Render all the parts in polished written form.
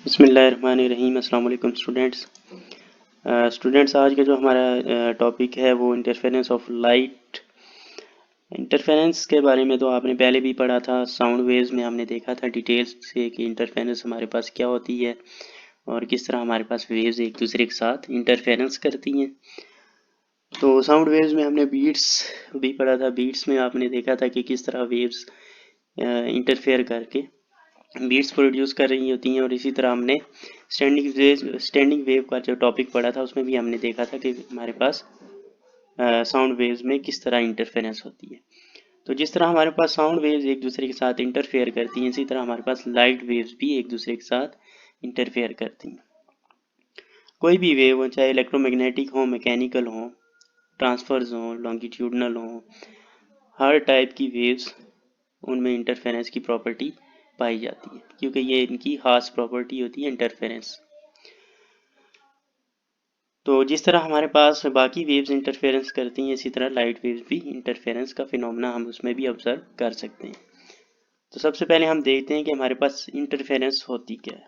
बिस्मिल्लाहिर्रहमानिर्रहीम। अस्सलाम वालेकुम स्टूडेंट्स, आज का जो हमारा टॉपिक है वो इंटरफेरेंस ऑफ लाइट। इंटरफेरेंस के बारे में तो आपने पहले भी पढ़ा था। साउंड वेव्स में हमने देखा था डिटेल्स से कि इंटरफेरेंस हमारे पास क्या होती है और किस तरह हमारे पास वेव्स एक दूसरे के साथ इंटरफेरेंस करती हैं। तो साउंड वेव्स में हमने बीट्स भी पढ़ा था। बीट्स में आपने देखा था कि किस तरह वेव्स इंटरफेयर करके बीट्स प्रोड्यूस कर रही होती हैं। और इसी तरह हमने स्टैंडिंग वेव का जो टॉपिक पढ़ा था उसमें भी हमने देखा था कि हमारे पास साउंड वेव्स में किस तरह इंटरफेरेंस होती है। तो जिस तरह हमारे पास साउंड वेव्स एक दूसरे के साथ इंटरफेयर करती हैं, इसी तरह हमारे पास लाइट वेव्स भी एक दूसरे के साथ इंटरफेयर करती हैं। कोई भी वेव हो, चाहे इलेक्ट्रोमैग्नेटिक हो, मैकेनिकल हो, ट्रांसफर्स हो, लॉन्गिट्यूडनल हो, हर टाइप की वेव्स उनमें इंटरफेरेंस की प्रॉपर्टी पाई जाती है, क्योंकि ये इनकी खास प्रॉपर्टी होती है इंटरफेरेंस। तो जिस तरह हमारे पास बाकी वेव्स इंटरफेरेंस करती हैं, इसी तरह लाइट वेव्स भी इंटरफेरेंस का फिनोमेना हम उसमें भी ऑब्जर्व कर सकते हैं। तो सबसे पहले हम देखते हैं कि हमारे पास इंटरफेरेंस होती क्या है।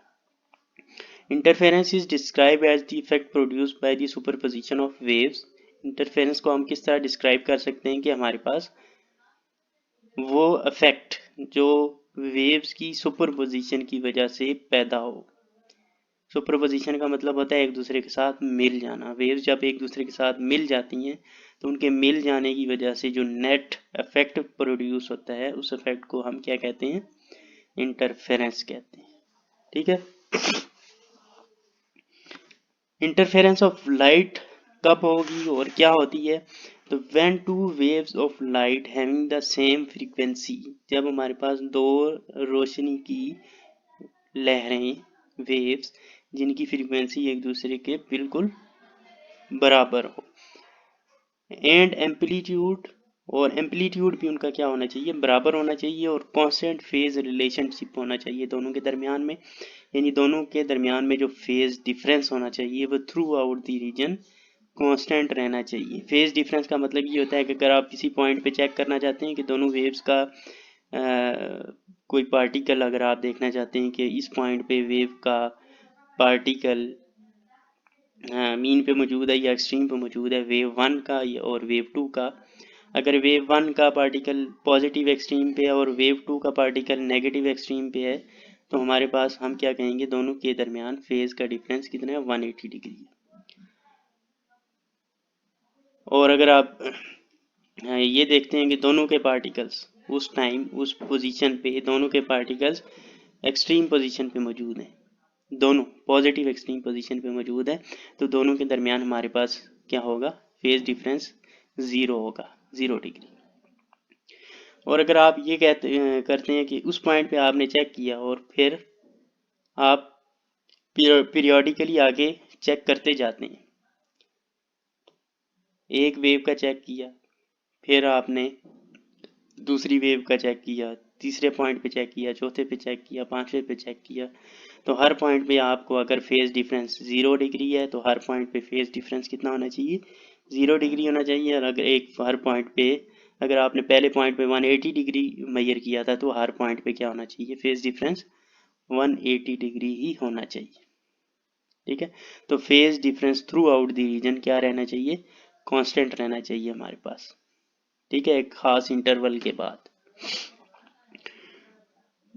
Interference is describe as the effect produced by the superposition of waves. Interference को हम किस तरह डिस्क्राइब कर सकते हैं कि हमारे पास वो इफेक्ट जो वेव्स की सुपरपोजिशन की वजह से पैदा हो। सुपरपोजिशन का मतलब होता है एक दूसरे के साथ मिल जाना। वेव्स जब एक दूसरे के साथ मिल जाती हैं तो उनके मिल जाने की वजह से जो नेट इफेक्ट प्रोड्यूस होता है, उस इफेक्ट को हम क्या कहते हैं? इंटरफेरेंस कहते हैं। ठीक है। इंटरफेरेंस ऑफ लाइट कब होगी और क्या होती है? तो when two waves of light having the same frequency, जब हमारे पास दो रोशनी की लहरें, वेव्स, जिनकी फ्रीक्वेंसी एक दूसरे के बिल्कुल बराबर हो, एंड एम्पलीट्यूड, और एम्पलीट्यूड भी उनका क्या होना चाहिए? बराबर होना चाहिए, और कांस्टेंट फेज रिलेशनशिप होना चाहिए दोनों के दरमियान में। यानी दोनों के दरमियान में जो फेज डिफरेंस होना चाहिए वो throughout the region constant रहना चाहिए। फेज डिफरेंस का मतलब ये होता है कि अगर आप किसी पॉइंट पे चेक करना चाहते हैं कि दोनों वेव्स का कोई पार्टिकल अगर आप देखना चाहते हैं कि इस पॉइंट पे वेव का पार्टिकल मीन पे मौजूद है या एक्सट्रीम पे मौजूद है, वेव वन का और वेव टू का। अगर वेव वन का पार्टिकल पॉजिटिव एक्सट्रीम पे है और वेव टू का पार्टिकल नेगेटिव एक्सट्रीम पे है, तो हमारे पास हम क्या कहेंगे? दोनों के दरमियान फेज का डिफरेंस कितना है? 180 डिग्री है। और अगर आप ये देखते हैं कि दोनों के पार्टिकल्स उस टाइम उस पोजीशन पे दोनों के पार्टिकल्स एक्सट्रीम पोजीशन पे मौजूद हैं, दोनों पॉजिटिव एक्सट्रीम पोजीशन पे मौजूद है, तो दोनों के दरमियान हमारे पास क्या होगा? फेज डिफरेंस 0 होगा, 0 डिग्री। और अगर आप ये करते हैं कि उस पॉइंट पे आपने चेक किया और फिर आप पीरियोडिकली आगे चेक करते जाते हैं, एक वेव का चेक किया, फिर आपने दूसरी वेव का चेक किया, तीसरे पॉइंट पे चेक किया, चौथे पे चेक किया, पांचवें पे चेक किया, तो हर पॉइंट पे आपको अगर फेज डिफरेंस 0 डिग्री है तो हर पॉइंट पे फेज डिफरेंस कितना होना चाहिए? 0 डिग्री होना चाहिए। और अगर एक हर पॉइंट पे अगर आपने पहले पॉइंट पे 180 डिग्री मेजर किया था तो हर पॉइंट पे क्या होना चाहिए? फेज डिफरेंस 180 डिग्री ही होना चाहिए। ठीक है। तो phase difference throughout the region क्या रहना चाहिए? कांस्टेंट रहना चाहिए हमारे पास। ठीक है, एक खास इंटरवल के बाद।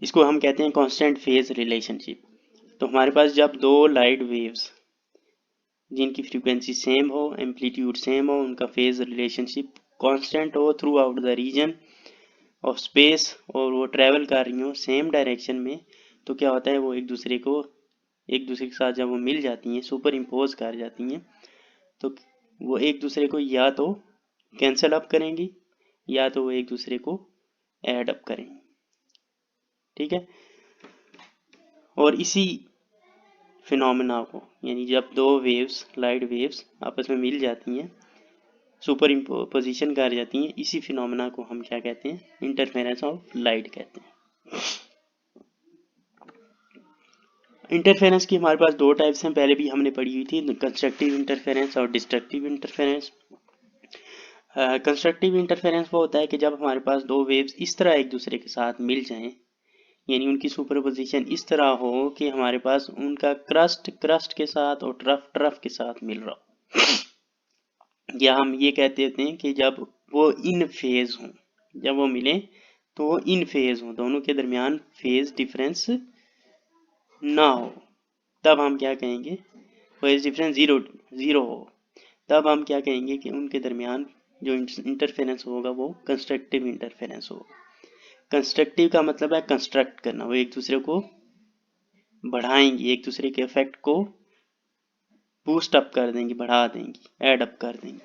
इसको हम कहते हैं कांस्टेंट फेज रिलेशनशिप। तो हमारे पास जब दो लाइट वेव्स जिनकी फ्रीक्वेंसी सेम हो, एम्पलीट्यूड सेम हो, उनका फेज रिलेशनशिप कांस्टेंट हो throughout the region of space, और वो ट्रेवल कर रही हो सेम डायरेक्शन में, तो क्या होता है? वो एक दूसरे के साथ जब वो मिल जाती हैं, सुपर इम्पोज कर जाती हैं, तो वो एक दूसरे को या तो कैंसिल अप करेंगी या तो वो एक दूसरे को ऐड अप करेंगी। ठीक है। और इसी फिनोमेना को, यानी जब दो वेव्स, लाइट वेव्स आपस में मिल जाती हैं, सुपर इम्पोजिशन कर जाती हैं, इसी फिनोमेना को हम क्या कहते हैं? इंटरफेरेंस ऑफ लाइट कहते हैं। इंटरफेरेंस की हमारे पास दो टाइप्स हैं, पहले भी हमने पढ़ी हुई थी, कंस्ट्रक्टिव इंटरफेरेंस और डिस्ट्रक्टिव इंटरफेरेंस। कंस्ट्रक्टिव इंटरफेरेंस वो होता है कि जब हमारे पास दो वेव्स इस तरह एक दूसरे के साथ मिल जाएं यानी उनकी सुपरपोजिशन इस तरह हो कि हमारे पास उनका क्रस्ट के साथ और ट्रफ के साथ मिल रहा हो। या हम ये कहते होते हैं कि जब वो इन फेज हों, जब वो मिले तो वो इन फेज हों, दोनों के दरमियान फेज डिफरेंस ना हो, तब हम क्या कहेंगे, फेज डिफरेंस जीरो हो, तब हम क्या कहेंगे कि उनके दरमियान जो इंटरफेरेंस होगा वो कंस्ट्रक्टिव इंटरफेरेंस होगा। कंस्ट्रक्टिव का मतलब है कंस्ट्रक्ट करना, वो एक दूसरे को बढ़ाएंगी, एक दूसरे के इफेक्ट को बूस्ट अप कर देंगी, बढ़ा देंगी, ऐड अप कर देंगी।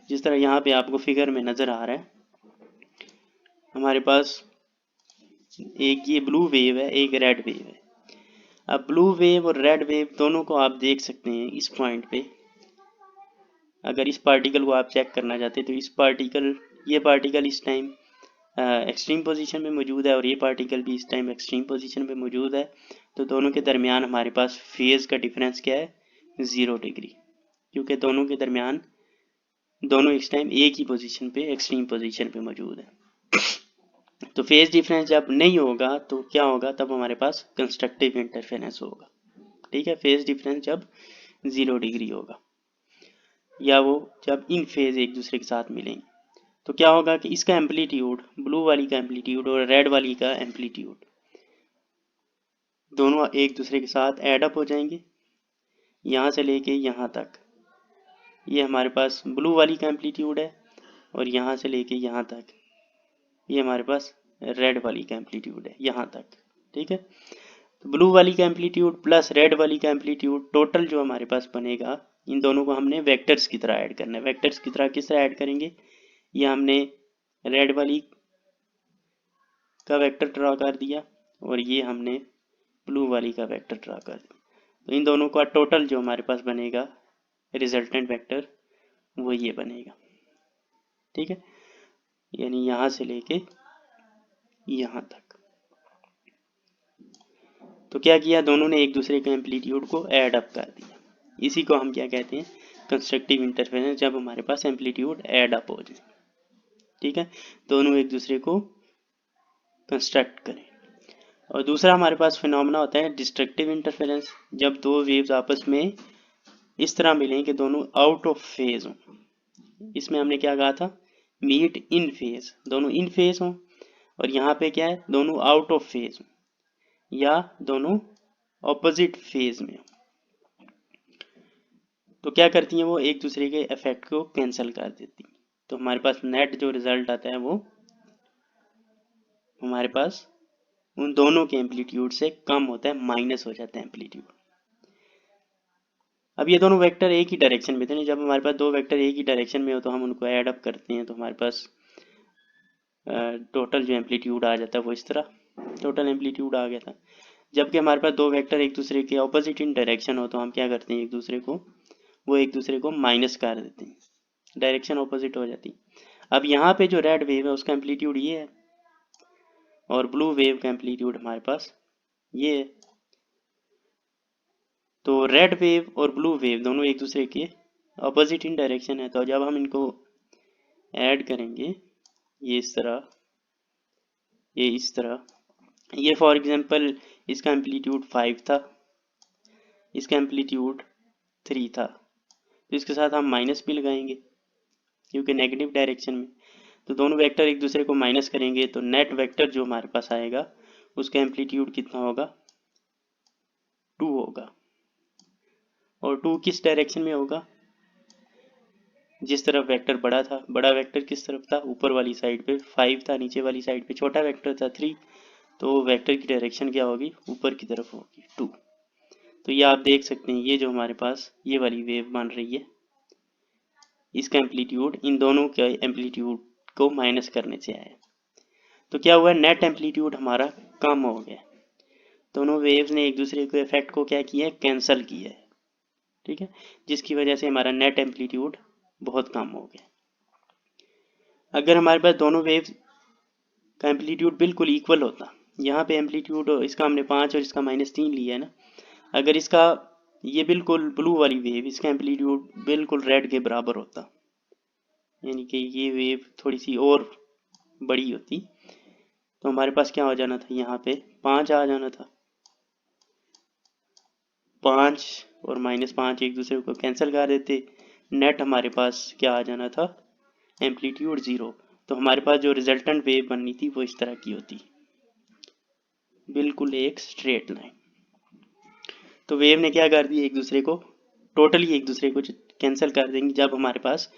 जिस तरह यहाँ पे आपको फिगर में नजर आ रहा है, हमारे पास एक ये ब्लू वेव है, एक रेड वेव है। अब ब्लू वेव और रेड वेव दोनों को आप देख सकते हैं इस पॉइंट पे। अगर इस पार्टिकल को आप चेक करना चाहते हैं तो ये पार्टिकल इस टाइम एक्सट्रीम पोजीशन में मौजूद है और ये पार्टिकल भी इस टाइम एक्सट्रीम पोजीशन पे मौजूद है। तो दोनों के दरमियान हमारे पास फेज का डिफरेंस क्या है, 0 डिग्री, क्योंकि दोनों के दरमियान दोनों इस टाइम एक ही पोजीशन पे, एक्सट्रीम पोजीशन पे मौजूद है। तो फेज डिफरेंस जब नहीं होगा तो क्या होगा, तब हमारे पास कंस्ट्रक्टिव इंटरफेरेंस होगा। ठीक है, फेज डिफरेंस जब 0 डिग्री होगा, या वो जब इन फेज एक दूसरे के साथ मिलेंगे, तो क्या होगा कि इसका एम्पलीट्यूड, ब्लू वाली का एम्पलीट्यूड और रेड वाली का एम्पलीट्यूड दोनों एक दूसरे के साथ ऐड अप हो जाएंगे, यहाँ से लेके यहाँ तक। ये हमारे पास ब्लू वाली का एम्पलीट्यूड है और यहाँ से लेके यहाँ तक ये हमारे पास रेड वाली का एम्पलीट्यूड है, यहाँ तक। ठीक है, तो ब्लू वाली का एम्पलीट्यूड प्लस रेड वाली का एम्पलीट्यूड, टोटल जो हमारे पास बनेगा, इन दोनों को हमने वेक्टर्स की तरह ऐड करना है। वेक्टर्स की तरह किस तरह ऐड करेंगे, ये हमने रेड वाली का वेक्टर ड्रा कर दिया और ये हमने ब्लू वाली का वेक्टर ड्रा कर दिया। तो इन दोनों का टोटल जो हमारे पास बनेगा रिजल्टेंट वेक्टर, वो ये बनेगा। ठीक है, यानी यहाँ से लेके यहाँ तक। तो क्या किया, दोनों ने एक दूसरे के एम्पलीट्यूड को ऐड अप कर दिया। इसी को हम क्या कहते हैं, कंस्ट्रक्टिव इंटरफेरेंस, जब हमारे पास एम्पलीट्यूड ऐड अप हो जाए। ठीक है, दोनों एक दूसरे को कंस्ट्रक्ट करें। और दूसरा हमारे पास फिनोमेना होता है डिस्ट्रक्टिव इंटरफेरेंस, जब दो वेव्स आपस में इस तरह मिलें कि दोनों आउट ऑफ फेज हों। इसमें हमने क्या कहा था, मीट इन फेज, दोनों इन फेज हों, और यहाँ पे क्या है, दोनों आउट ऑफ फेज हों या दोनों ऑपोजिट फेज में। तो क्या करती हैं, वो एक दूसरे के इफेक्ट को कैंसिल कर देती हैं। तो हमारे पास नेट जो रिजल्ट आता है वो हमारे पास उन दोनों के एम्पलीट्यूड से कम होता है, माइनस हो जाता है एम्पलीट्यूड। अब ये दोनों वेक्टर एक ही डायरेक्शन में थे, जब हमारे पास दो वेक्टर एक ही डायरेक्शन में हो तो हम उनको ऐड अप करते हैं, तो हमारे पास टोटल जो एम्पलीट्यूड आ जाता है वो इस तरह टोटल एम्पलीट्यूड आ गया था। जबकि हमारे पास दो वेक्टर एक दूसरे के ऑपोजिट इन डायरेक्शन हो तो हम क्या करते हैं, एक दूसरे को माइनस कर देते हैं, डायरेक्शन ऑपोजिट हो जाती है। अब यहाँ पे जो रेड वेव है उसका एम्पलीट्यूड ये है और ब्लू वेव का एम्पलीट्यूड हमारे पास ये है। तो रेड वेव और ब्लू वेव दोनों एक दूसरे के ऑपोजिट इन डायरेक्शन है, तो जब हम इनको ऐड करेंगे, ये इस तरह, ये इस तरह, ये फॉर एग्जांपल इसका एम्पलीट्यूड 5 था, इसका एम्पलीट्यूड 3 था, तो इसके साथ हम माइनस भी लगाएंगे क्योंकि नेगेटिव डायरेक्शन में। तो दोनों वेक्टर एक दूसरे को माइनस करेंगे तो नेट वेक्टर जो हमारे पास आएगा उसका एम्पलीट्यूड कितना होगा, 2 होगा। और 2 किस डायरेक्शन में होगा, जिस तरफ वेक्टर बड़ा था, बड़ा वेक्टर किस तरफ था, ऊपर वाली साइड पे 5 था, नीचे वाली साइड पे छोटा वेक्टर था 3, तो वेक्टर की डायरेक्शन क्या होगी, ऊपर की तरफ होगी 2। तो ये आप देख सकते हैं, ये जो हमारे पास ये वाली वेव बन रही है, इसका एम्पलीट्यूड इन दोनों के एम्पलीट्यूड को माइनस करने से आया। तो क्या हुआ, नेट एम्पलीट्यूड हमारा कम हो गया, दोनों वेव्स ने एक दूसरे के इफेक्ट को क्या किया है, कैंसिल किया है। ठीक है, जिसकी वजह से हमारा नेट एम्पलीट्यूड बहुत कम हो गया। अगर हमारे पास दोनों वेव्स का एम्पलीट्यूड बिल्कुल इक्वल होता, यहाँ पे एम्पलीट्यूड इसका हमने 5 और इसका -3 लिया है ना, अगर इसका ये बिल्कुल ब्लू वाली वेव, इसका एम्पलीट्यूड बिल्कुल रेड के बराबर होता, यानी कि ये वेव थोड़ी सी और बड़ी होती, तो हमारे पास क्या हो जाना था, यहाँ पे 5 आ जाना था। 5 और -5 एक दूसरे को कैंसिल कर देते, नेट हमारे पास क्या आ जाना था, एम्पलीट्यूड 0। तो हमारे पास जो रिजल्टेंट वेव बननी थी वो इस तरह की होती, बिल्कुल एक स्ट्रेट लाइन। तो वेव ने क्या कर दी, एक दूसरे को टोटली एक दूसरे को कैंसिल कर देंगी जब हमारे पास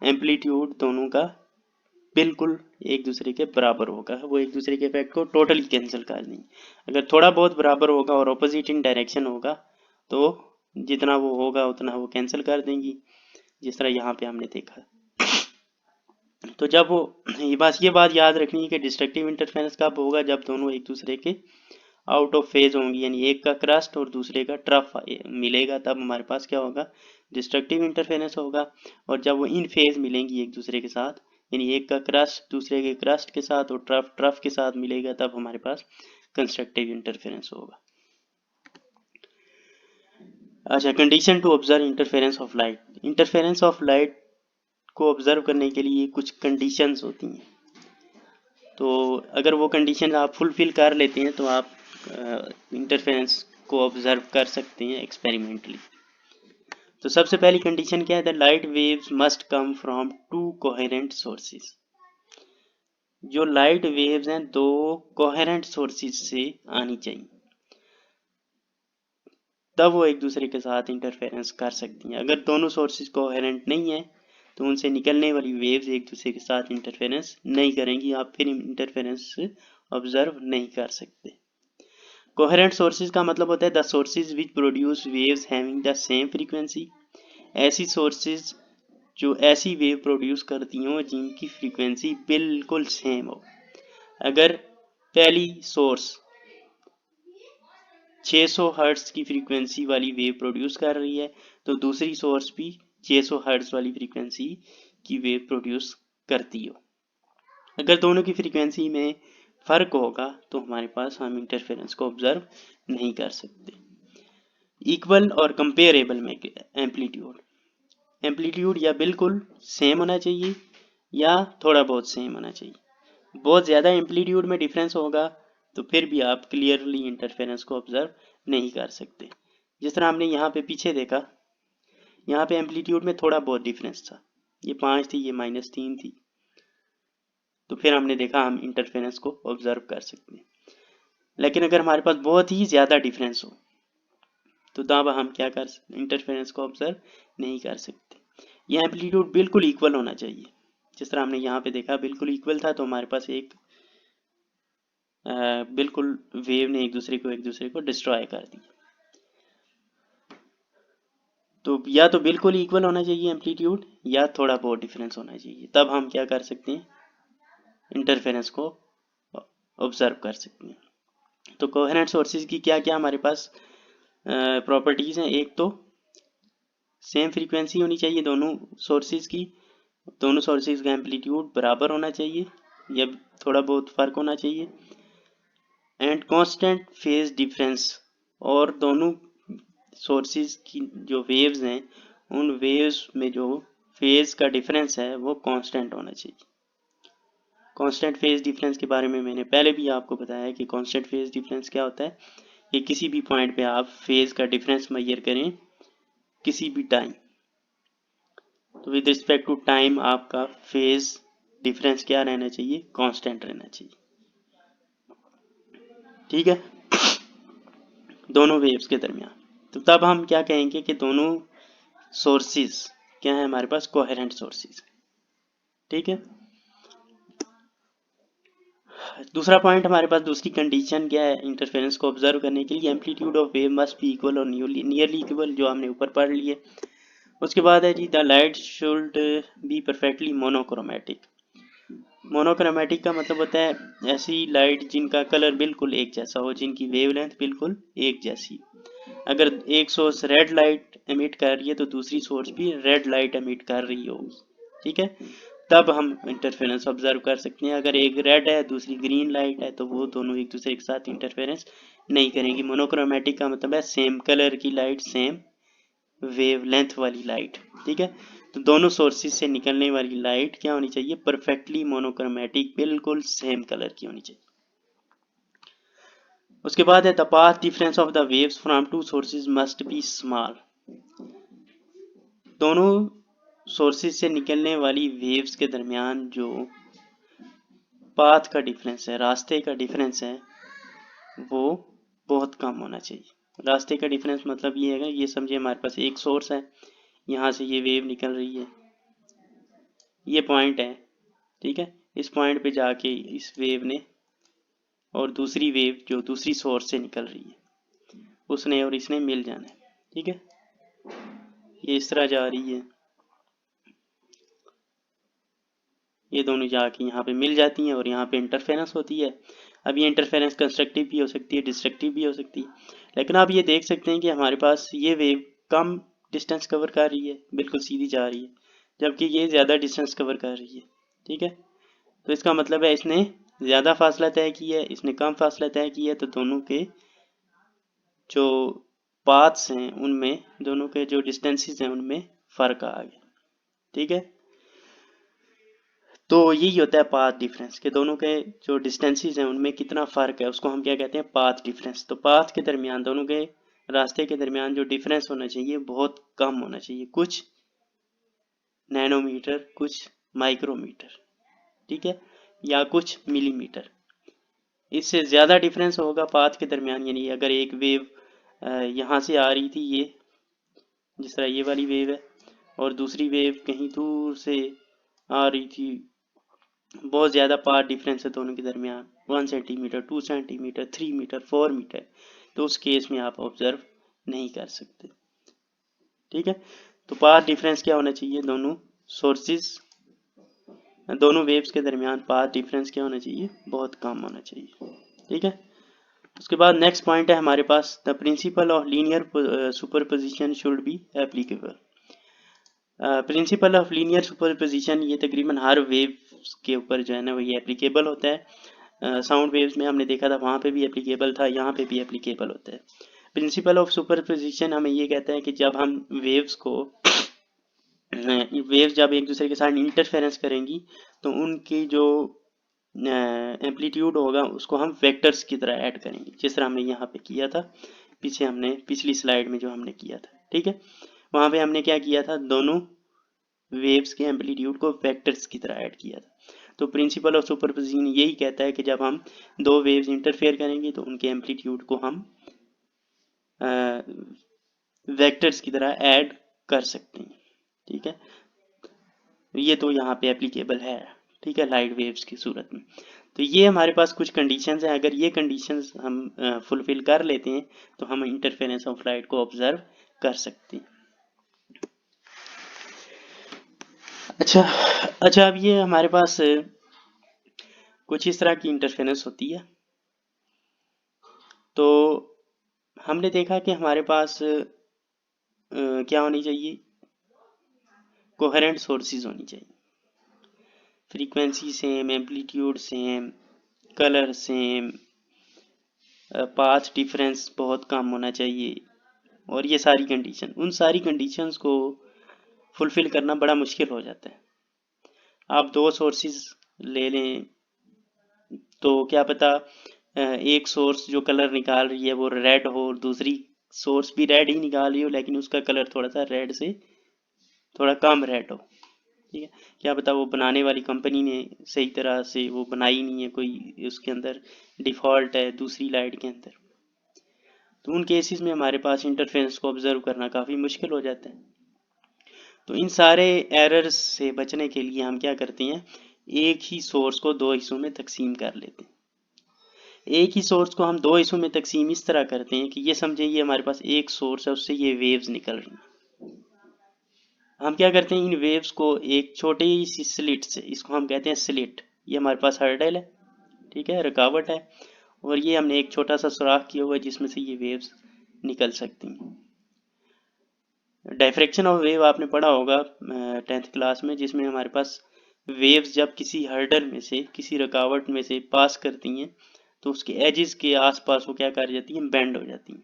एम्पलीट्यूड दोनों का बिल्कुल एक दूसरे के बराबर होगा, वो एक दूसरे के इफेक्ट को टोटली कैंसिल कर देंगे। अगर थोड़ा बहुत बराबर होगा और ऑपोजिट इन डायरेक्शन होगा तो जितना वो होगा उतना वो कैंसिल कर देंगी, जिस तरह यहाँ पे हमने देखा। तो जब वो ये बात याद रखनी है कि डिस्ट्रक्टिव इंटरफेरेंस कब होगा, जब दोनों एक दूसरे के आउट ऑफ फेज होंगी, यानी एक का क्रस्ट और दूसरे का ट्रफ मिलेगा, तब हमारे पास क्या होगा, डिस्ट्रक्टिव इंटरफेरेंस होगा। और जब वो इन फेज मिलेंगी एक दूसरे के साथ, यानी एक का क्रस्ट दूसरे के क्रस्ट के साथ और ट्रफ के साथ मिलेगा, तब हमारे पास कंस्ट्रक्टिव इंटरफेरेंस होगा। अच्छा, condition to observe interference of light. Interference of light को ऑब्जर्व करने के लिए कुछ कंडीशंस होती हैं। तो अगर वो कंडीशन आप फुलफिल कर लेते हैं तो आप इंटरफेरेंस को ऑब्जर्व कर सकते हैं एक्सपेरिमेंटली। तो सबसे पहली कंडीशन क्या है, the light waves must come from 2 coherent sources. जो लाइट वेव्स हैं 2 कोहेरेंट सोर्सेज से आनी चाहिए, तब वो एक दूसरे के साथ इंटरफेरेंस कर सकती हैं। अगर दोनों सोर्सेज कोहेरेंट नहीं है तो उनसे निकलने वाली वेव्स एक दूसरे के साथ इंटरफेरेंस नहीं करेंगी, आप फिर इंटरफेरेंस ऑब्जर्व नहीं कर सकते। कोहेरेंट सोर्सेज का मतलब होता है the sources which produce waves having the same frequency. ऐसी सोर्सेज जो ऐसी वेव प्रोड्यूस करती हों जिनकी फ्रीक्वेंसी बिल्कुल सेम हो। अगर पहली सोर्स 600 हर्ट्ज की फ्रीक्वेंसी वाली वेव प्रोड्यूस कर रही है तो दूसरी सोर्स भी 600 हर्ट्ज वाली फ्रीक्वेंसी की वेव प्रोड्यूस करती हो। अगर दोनों की फ्रीक्वेंसी में फर्क होगा तो हमारे पास हम इंटरफेरेंस को ऑब्जर्व नहीं कर सकते। इक्वल और कंपेरेबल में एम्पलीट्यूड, एम्पलीट्यूड या बिल्कुल सेम होना चाहिए या थोड़ा बहुत सेम होना चाहिए। बहुत ज़्यादा एम्पलीट्यूड में डिफरेंस होगा तो फिर भी आप क्लियरली इंटरफेरेंस को ऑब्जर्व नहीं कर सकते। जिस तरह हमने यहाँ पे पीछे देखा, यहाँ पे एम्पलीट्यूड में थोड़ा बहुत डिफरेंस था, ये 5 थी, ये -3 थी, तो फिर हमने देखा हम इंटरफेरेंस को ऑब्जर्व कर सकते हैं। लेकिन अगर हमारे पास बहुत ही ज़्यादा डिफरेंस हो तो तब हम क्या कर सकते, इंटरफेरेंस को ऑब्जर्व नहीं कर सकते। यह एम्पलीट्यूड बिल्कुल इक्वल होना चाहिए, जिस तरह हमने यहाँ पे देखा बिल्कुल इक्वल था, तो हमारे पास एक बिल्कुल वेव ने एक दूसरे को डिस्ट्रॉय कर दिया। तो या तो बिल्कुल इक्वल होना चाहिए एम्पलीट्यूड या थोड़ा बहुत डिफरेंस होना चाहिए, तब हम क्या कर सकते हैं, इंटरफेरेंस को ऑब्जर्व कर सकते हैं। तो कोहेरेंट सोर्सेज की क्या क्या हमारे पास प्रॉपर्टीज हैं। एक तो सेम फ्रीक्वेंसी होनी चाहिए दोनों सोर्सेज की, दोनों सोर्सेज का एम्पलीट्यूड बराबर होना चाहिए या थोड़ा बहुत फर्क होना चाहिए, एंड कांस्टेंट फेज डिफरेंस, और दोनों सोर्सेज की जो वेव्स हैं उन वेव्स में जो फेज का डिफरेंस है वो कांस्टेंट होना चाहिए। कांस्टेंट फेज डिफरेंस के बारे में मैंने पहले भी आपको बताया कि कांस्टेंट फेज डिफरेंस क्या होता है, कि किसी भी पॉइंट पे आप फेज का डिफरेंस मेजर करें किसी भी टाइम, तो विद रिस्पेक्ट टू टाइम आपका फेज डिफरेंस क्या रहना चाहिए, कांस्टेंट रहना चाहिए। ठीक है, दोनों वेव्स के दरमियान। तो तब हम क्या कहेंगे कि दोनों सोर्सेज क्या है हमारे पास, कोहेरेंट सोर्सेज। ठीक है, दूसरा पॉइंट हमारे पास, दूसरी कंडीशन क्या है इंटरफेरेंस को ऑब्जर्व करने के लिए, amplitude of wave must be equal और नियरली इक्वल, जो हमने ऊपर पढ़ लिए। उसके बाद है जी, the light should be perfectly monochromatic. Monochromatic का मतलब होता है ऐसी लाइट जिनका कलर बिल्कुल एक जैसा हो, जिनकी वेवलेंथ बिल्कुल एक जैसी। अगर एक सोर्स रेड लाइट एमिट कर रही है तो दूसरी सोर्स भी रेड लाइट एमिट कर रही होगी। ठीक है, तब हम इंटरफेरेंस ऑब्जर्व कर सकते हैं। अगर एक रेड है दूसरी ग्रीन लाइट है तो वो दोनों एक दूसरे के साथ इंटरफेरेंस नहीं करेंगी। मोनोक्रोमेटिक का मतलब है सेम कलर की लाइट, सेम वेवलेंथ वाली लाइट। ठीक है, तो दोनों सोर्सेज से निकलने वाली लाइट क्या होनी चाहिए, परफेक्टली मोनोक्रोमेटिक, बिल्कुल सेम कलर की होनी चाहिए। उसके बाद है the path difference of the waves from two sources must be small. दोनों सोर्सेज से निकलने वाली वेव्स के दरमियान जो पाथ का डिफरेंस है, रास्ते का डिफरेंस है, वो बहुत कम होना चाहिए। रास्ते का डिफरेंस मतलब ये है, ये समझिए हमारे पास एक सोर्स है, यहाँ से ये वेव निकल रही है, ये पॉइंट है, ठीक है। इस पॉइंट पे जाके इस वेव ने और दूसरी वेव जो दूसरी सोर्स से निकल रही है उसने और इसने मिल जाना है, ठीक है। ये इस तरह जा रही है, ये दोनों जाके यहाँ पे मिल जाती हैं और यहाँ पे इंटरफेरेंस होती है। अब ये इंटरफेरेंस कंस्ट्रक्टिव भी हो सकती है, डिस्ट्रक्टिव भी हो सकती है, लेकिन आप ये देख सकते हैं कि हमारे पास ये वेव कम डिस्टेंस कवर कर रही है, बिल्कुल सीधी जा रही है, जबकि ये ज़्यादा डिस्टेंस कवर कर रही है, ठीक है। तो इसका मतलब है इसने ज़्यादा फासला तय किया है, इसने कम फासला तय किया है, तो दोनों के जो पाथ्स हैं उनमें, दोनों के जो डिस्टेंसेस हैं उनमें फ़र्क आ गया, ठीक है। तो यही होता है पाथ डिफरेंस, के दोनों के जो डिस्टेंसेस हैं उनमें कितना फ़र्क है, उसको हम क्या कहते हैं, पाथ डिफरेंस। तो पाथ के दरमियान, दोनों के रास्ते के दरमियान जो डिफरेंस होना चाहिए बहुत कम होना चाहिए, कुछ नैनोमीटर, कुछ माइक्रोमीटर, ठीक है, या कुछ मिलीमीटर। इससे ज़्यादा डिफरेंस होगा पाथ के दरमियान, यानी अगर एक वेव यहाँ से आ रही थी, ये जिस तरह ये वाली वेव है, और दूसरी वेव कहीं दूर से आ रही थी, बहुत ज़्यादा पाथ डिफरेंस है दोनों के दरमियान, 1 सेंटीमीटर, 2 सेंटीमीटर, 3 मीटर, 4 मीटर, तो उस केस में आप ऑब्जर्व नहीं कर सकते, ठीक है। तो पाथ डिफरेंस क्या होना चाहिए, दोनों सोर्सेज, दोनों वेव्स के दरमियान पाथ डिफरेंस क्या होना चाहिए, बहुत कम होना चाहिए, ठीक है। उसके बाद नेक्स्ट पॉइंट है हमारे पास, the principle of linear superposition should be applicable. Principle of linear superposition ये तकरीबन हर वेव के ऊपर जो है ना वो ये एप्लीकेबल होता है। साउंड वेव्स में हमने देखा था, वहाँ पे भी एप्लीकेबल था, यहाँ पे भी एप्लीकेबल होता है। प्रिंसिपल ऑफ सुपरपोजिशन हमें ये कहता है कि जब हम वेव्स को वेव्स जब एक दूसरे के साथ इंटरफेरेंस करेंगी तो उनकी जो एम्पलीट्यूड होगा उसको हम वेक्टर्स की तरह ऐड करेंगे, जिस तरह हमने यहाँ पे किया था, पीछे हमने पिछली स्लाइड में जो हमने किया था, ठीक है। वहाँ पे हमने क्या किया था, दोनों वेव्स के एम्पलीट्यूड को वेक्टर्स की तरह ऐड किया था। तो प्रिंसिपल ऑफ सुपरपोजिशन यही कहता है कि जब हम दो वेव्स इंटरफेयर करेंगे तो उनके एम्पलीट्यूड को हम वेक्टर्स की तरह ऐड कर सकते हैं, ठीक है। ये तो यहाँ पे एप्लीकेबल है, ठीक है, लाइट वेव्स की सूरत में। तो ये हमारे पास कुछ कंडीशंस हैं, अगर ये कंडीशंस हम फुलफिल कर लेते हैं तो हम इंटरफेरेंस ऑफ लाइट को ऑब्जर्व कर सकते हैं। अच्छा अब ये हमारे पास कुछ इस तरह की इंटरफेरेंस होती है। तो हमने देखा कि हमारे पास क्या होनी चाहिए, कोहेरेंट सोर्सेज होनी चाहिए, frequency same, amplitude same, colour same, path difference बहुत कम होना चाहिए, और ये सारी कंडीशन, उन सारी कंडीशंस को फुलफिल करना बड़ा मुश्किल हो जाता है। आप दो सोर्सेज ले लें तो क्या पता एक सोर्स जो कलर निकाल रही है वो रेड हो और दूसरी सोर्स भी रेड ही निकाल रही हो, लेकिन उसका कलर थोड़ा सा रेड से थोड़ा कम रेड हो, ठीक है। क्या पता वो बनाने वाली कंपनी ने सही तरह से वो बनाई नहीं है, कोई उसके अंदर डिफ़ॉल्ट है दूसरी लाइट के अंदर। तो उन केसेस में हमारे पास इंटरफेरेंस को ऑब्जर्व करना काफ़ी मुश्किल हो जाता है। तो इन सारे एरर्स से बचने के लिए हम क्या करते हैं, एक ही सोर्स को दो हिस्सों में तकसीम कर लेते हैं। एक ही सोर्स को हम दो हिस्सों में तकसीम इस तरह करते हैं कि ये समझे ये हमारे पास एक सोर्स है, उससे ये वेव्स निकल रही हैं। हम क्या करते हैं, इन वेव्स को एक छोटी सी स्लिट से, इसको हम कहते हैं स्लिट, ये हमारे पास हर्डल है, ठीक है, रुकावट है, और ये हमने एक छोटा सा सुराख किया हुआ है जिसमें से ये वेव्स निकल सकती हैं। डायफ्रैक्शन ऑफ वेव आपने पढ़ा होगा 10th क्लास में, जिसमें हमारे पास वेव्स जब किसी हर्डल में से, किसी रुकावट में से पास करती हैं तो उसके एजेस के आसपास वो क्या कर जाती हैं, बेंड हो जाती हैं।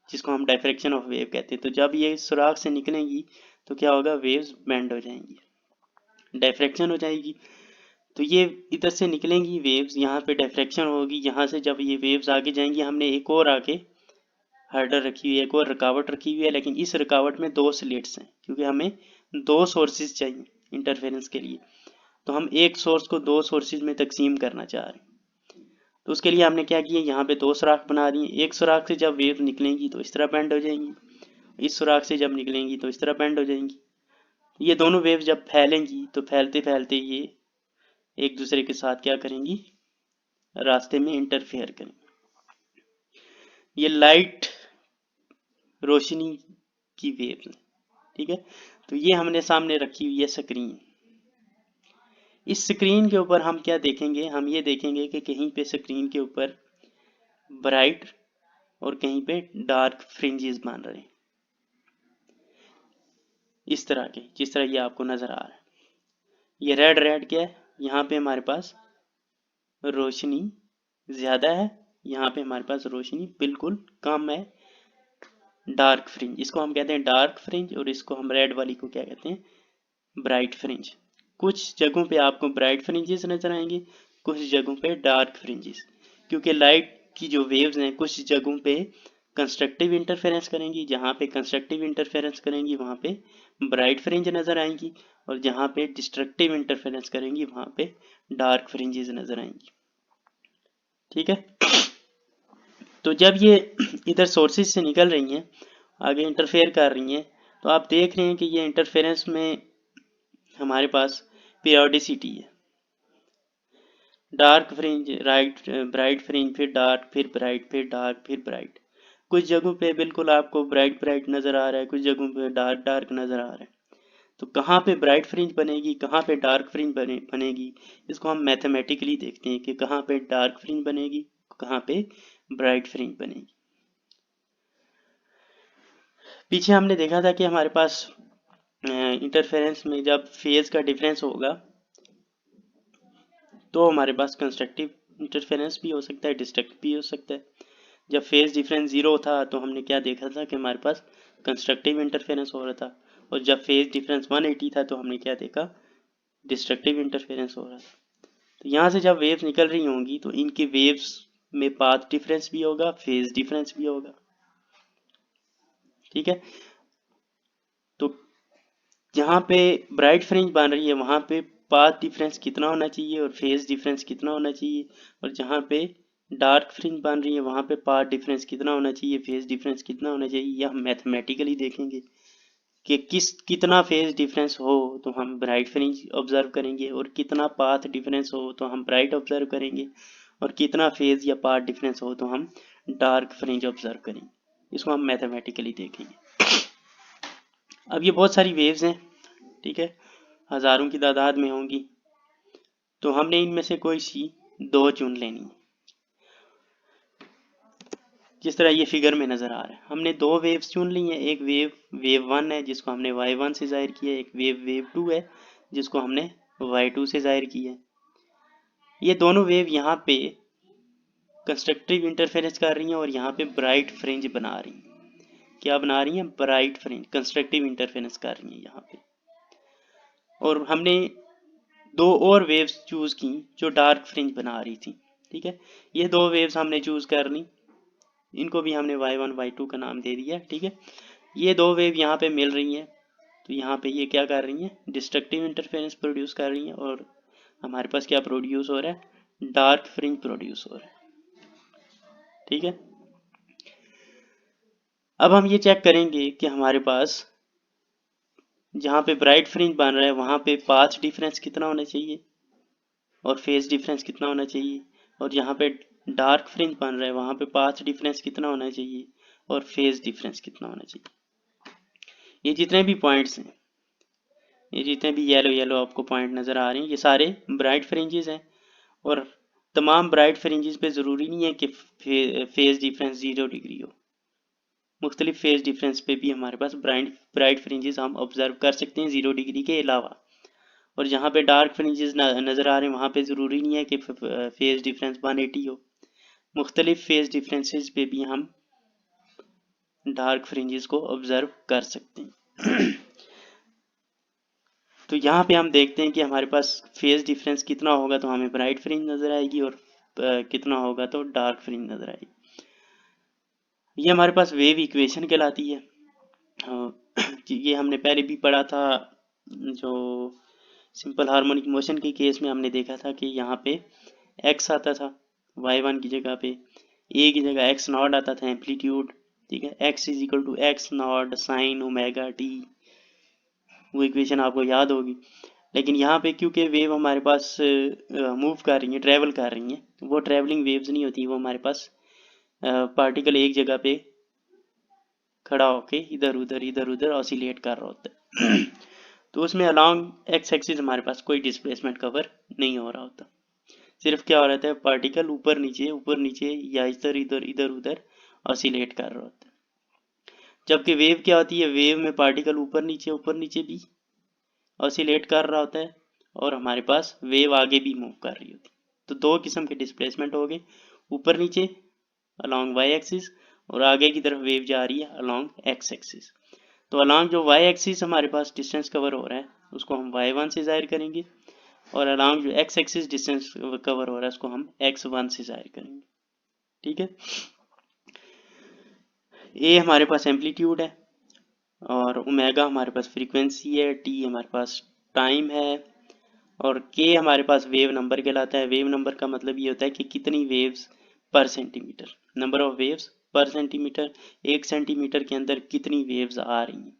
जिसको हम डायफ्रैक्शन ऑफ वेव कहते हैं। तो जब ये सुराख से निकलेंगी तो क्या होगा, वेव्स बेंड हो जाएंगी, डायफ्रैक्शन हो जाएगी। तो ये इधर से निकलेंगी वेव्स, यहाँ पे डिफ्रैक्शन होगी, यहाँ से जब ये वेव्स आगे जाएंगी, हमने एक और आगे हर्डल रखी हुई है, एक और रुकावट रखी हुई है, लेकिन इस रुकावट में दो स्लिट्स हैं क्योंकि हमें दो सोर्सेज चाहिए इंटरफेरेंस के लिए। तो हम एक सोर्स को दो सोर्सेज में तकसीम करना चाह रहे हैं। तो उसके लिए हमने क्या किया, यहाँ पे दो सुराख बना दिए। एक सुराख से जब वेव निकलेंगी तो इस तरह बेंड हो जाएंगी, इस सुराख से जब निकलेंगी तो इस तरह बेंड हो जाएंगी। ये दोनों वेव जब फैलेंगी तो फैलते फैलते ये एक दूसरे के साथ क्या करेंगी, रास्ते में इंटरफेयर करेंगी। ये लाइट रोशनी की वेव, ठीक है। तो ये हमने सामने रखी हुई है स्क्रीन। इस स्क्रीन के ऊपर हम क्या देखेंगे, हम ये देखेंगे कि कहीं पे स्क्रीन के ऊपर ब्राइट और कहीं पे डार्क फ्रिंजेस बन रहे हैं, इस तरह के, जिस तरह ये आपको नजर आ रहा है। ये रेड रेड क्या है, यहाँ पे हमारे पास रोशनी ज्यादा है, यहाँ पे हमारे पास रोशनी बिल्कुल कम है, डार्क फ्रिंज, इसको हम कहते हैं डार्क फ्रिंज, और इसको हम रेड वाली को क्या कहते हैं, ब्राइट फ्रिंज। कुछ जगहों पे आपको ब्राइट फ्रिंजेस नजर आएंगे, कुछ जगहों पे डार्क फ्रिंजेस, क्योंकि लाइट की जो वेव्स हैं कुछ जगहों पे कंस्ट्रक्टिव इंटरफेरेंस करेंगी, जहाँ पे कंस्ट्रक्टिव इंटरफेरेंस करेंगी वहाँ पे ब्राइट फ्रिंज नजर आएंगी, और जहाँ पे डिस्ट्रक्टिव इंटरफेरेंस करेंगी वहाँ पे डार्क फ्रिंजेस नजर आएंगी, ठीक है। तो जब ये इधर सोर्सेज से निकल रही हैं, आगे इंटरफेयर कर रही हैं, तो आप देख रहे हैं कि ये इंटरफेरेंस में हमारे पास पीरियोडिसिटी है, dark fringe, right, bright fringe, फिर डार्क, फिर ब्राइट, फिर डार्क, फिर ब्राइट। कुछ जगहों पे बिल्कुल आपको ब्राइट ब्राइट नजर आ रहा है, कुछ जगहों पे डार्क डार्क नजर आ रहा है। तो कहाँ पे ब्राइट फ्रिंज बनेगी, कहाँ पे डार्क फ्रिंज बनेगी, इसको हम मैथमेटिकली देखते हैं कि कहाँ पे डार्क फ्रिंज बनेगी, कहाँ पे ब्राइट फ्रिंज बनेगी। पीछे हमने देखा था कि हमारे पास इंटरफेरेंस में जब फेज का डिफरेंस होगा तो हमारे पास कंस्ट्रक्टिव इंटरफेरेंस भी हो सकता है, डिस्ट्रक्टिव भी हो सकता है। जब फेज डिफरेंस 0 था तो हमने क्या देखा था कि हमारे पास कंस्ट्रक्टिव इंटरफेरेंस हो रहा था, और जब फेज डिफरेंस 180 था तो हमने क्या देखा, डिस्ट्रक्टिव इंटरफेरेंस हो रहा था। तो यहाँ से जब वेव्स निकल रही होंगी तो इनकी वेव्स में पाथ डिफरेंस भी होगा, फेज डिफरेंस भी होगा, ठीक है। तो जहाँ पे ब्राइट फ्रिंज बन रही है वहाँ पे पाथ डिफरेंस कितना होना चाहिए और फेज डिफरेंस कितना होना चाहिए, और जहाँ पे डार्क फ्रिंज बन रही है वहाँ पे पाथ डिफरेंस कितना होना चाहिए, फेज डिफरेंस कितना होना चाहिए, यह हम मैथमेटिकली देखेंगे कि कितना फेज डिफरेंस हो तो हम ब्राइट फ्रिंज ऑब्जर्व करेंगे, और कितना पाथ डिफरेंस हो तो हम ब्राइट ऑब्जर्व करेंगे, और कितना फेज या पाथ डिफरेंस हो तो हम डार्क फ्रिंज ऑब्जर्व करेंगे। इसको हम मैथमेटिकली देखेंगे। अब ये बहुत सारी वेव्स हैं, ठीक है, हजारों की तादाद में होंगी, तो हमने इनमें से कोई सी दो चुन लेनी है। जिस तरह ये फिगर में नजर आ रहा है, हमने दो वेव्स चुन ली हैं, एक वेव 1 है जिसको हमने y1 से जाहिर किया है, एक वेव 2 है जिसको हमने y2 से जाहिर किया है। ये दोनों वेव यहाँ पे कंस्ट्रक्टिव इंटरफेरेंस कर रही हैं और यहाँ पे ब्राइट फ्रिंज बना रही हैं। क्या बना रही हैं, ब्राइट फ्रिंज, कंस्ट्रक्टिव इंटरफेरेंस कर रही हैं यहाँ पे। और हमने दो और वेव्स चूज की जो डार्क फ्रिंज बना रही थी, ठीक है। ये दो वेव्स हमने चूज कर ली, इनको भी हमने y1 y2 का नाम दे दिया, ठीक है। ये दो वेव यहाँ पे मिल रही हैं, तो यहाँ पे ये क्या कर रही हैं, डिस्ट्रक्टिव इंटरफेरेंस प्रोड्यूस कर रही हैं, और हमारे पास क्या प्रोड्यूस हो रहा है, डार्क फ्रिंज प्रोड्यूस हो रहा है, ठीक है। अब हम ये चेक करेंगे कि हमारे पास जहाँ पे ब्राइट फ्रिंज बन रहा है वहाँ पे पाथ डिफरेंस कितना होना चाहिए और फेज डिफरेंस कितना होना चाहिए, और जहाँ पे डार्क फ्रिंज बन रहा है वहाँ पे पाथ डिफरेंस कितना होना चाहिए और फेज डिफरेंस कितना होना चाहिए। ये जितने भी पॉइंट्स हैं, ये जितने भी येलो येलो आपको पॉइंट नज़र आ रहे हैं, ये सारे ब्राइट फ्रिंजेस हैं, और तमाम ब्राइट फ्रिंजेस पे ज़रूरी नहीं है कि फेज डिफरेंस 0 डिग्री हो। मुख्तलिफ फेज डिफरेंस पे भी हमारे पास ब्राइट फ्रिंजेस हम ऑब्जर्व कर सकते हैं 0 डिग्री के अलावा। और जहाँ पे डार्क फ्रिंजेस नज़र आ रहे हैं वहाँ पे ज़रूरी नहीं है कि फेज डिफरेंस 180 हो। मुख्तलिफ फेज डिफरेंसेस पे भी हम डार्क फ्रिंजेस को ऑब्जर्व कर सकते हैं। तो यहाँ पे हम देखते हैं कि हमारे पास फेज डिफरेंस कितना होगा तो हमें ब्राइट फ्रिंज नजर आएगी, और कितना होगा तो डार्क फ्रिंज नजर आएगी। ये हमारे पास वेव इक्वेशन कहलाती है। ये हमने पहले भी पढ़ा था, जो सिंपल हार्मोनिक मोशन के केस में हमने देखा था कि यहाँ पे x आता था y1 की जगह पे, a की जगह x नॉट आता था एम्पलीट्यूड, ठीक है। x is equal to x naught sine omega t, वो इक्वेशन आपको याद होगी। लेकिन यहाँ पे क्योंकि वेव हमारे पास मूव कर रही है, ट्रेवल कर रही है, वो ट्रेवलिंग वेव्स नहीं होती, वो हमारे पास पार्टिकल एक जगह पे खड़ा होके इधर उधर ऑसिलेट कर रहा होता है। तो उसमें अलॉन्ग एक्स एक्सिस हमारे पास कोई डिस्प्लेसमेंट कवर नहीं हो रहा होता, सिर्फ क्या हो रहा है, पार्टिकल ऊपर नीचे या इधर उधर ऑसिलेट कर रहा होता है। जबकि वेव क्या होती है, वेव में पार्टिकल ऊपर नीचे भी ऑसिलेट कर रहा होता है, और हमारे पास वेव आगे भी मूव कर रही होती है। तो दो किस्म के डिस्प्लेसमेंट हो गए, ऊपर नीचे अलॉन्ग वाई एक्सिस, और आगे की तरफ वेव जा रही है अलॉन्ग एक्स एक्सिस। तो अलॉन्ग जो वाई एक्सिस हमारे पास डिस्टेंस कवर हो रहा है उसको हम y1 से जाहिर करेंगे, और अलॉन्ग जो x एक्सिस डिस्टेंस कवर हो रहा है उसको हम x1 से जाहिर करेंगे, ठीक है। a हमारे पास एम्पलीट्यूड है, और ओमेगा हमारे पास फ्रीक्वेंसी है, t हमारे पास टाइम है, और k हमारे पास वेव नंबर कहलाता है। वेव नंबर का मतलब ये होता है कि कितनी वेव्स पर सेंटीमीटर, नंबर ऑफ वेव्स पर सेंटीमीटर, एक सेंटीमीटर के अंदर कितनी वेव्स आ रही हैं,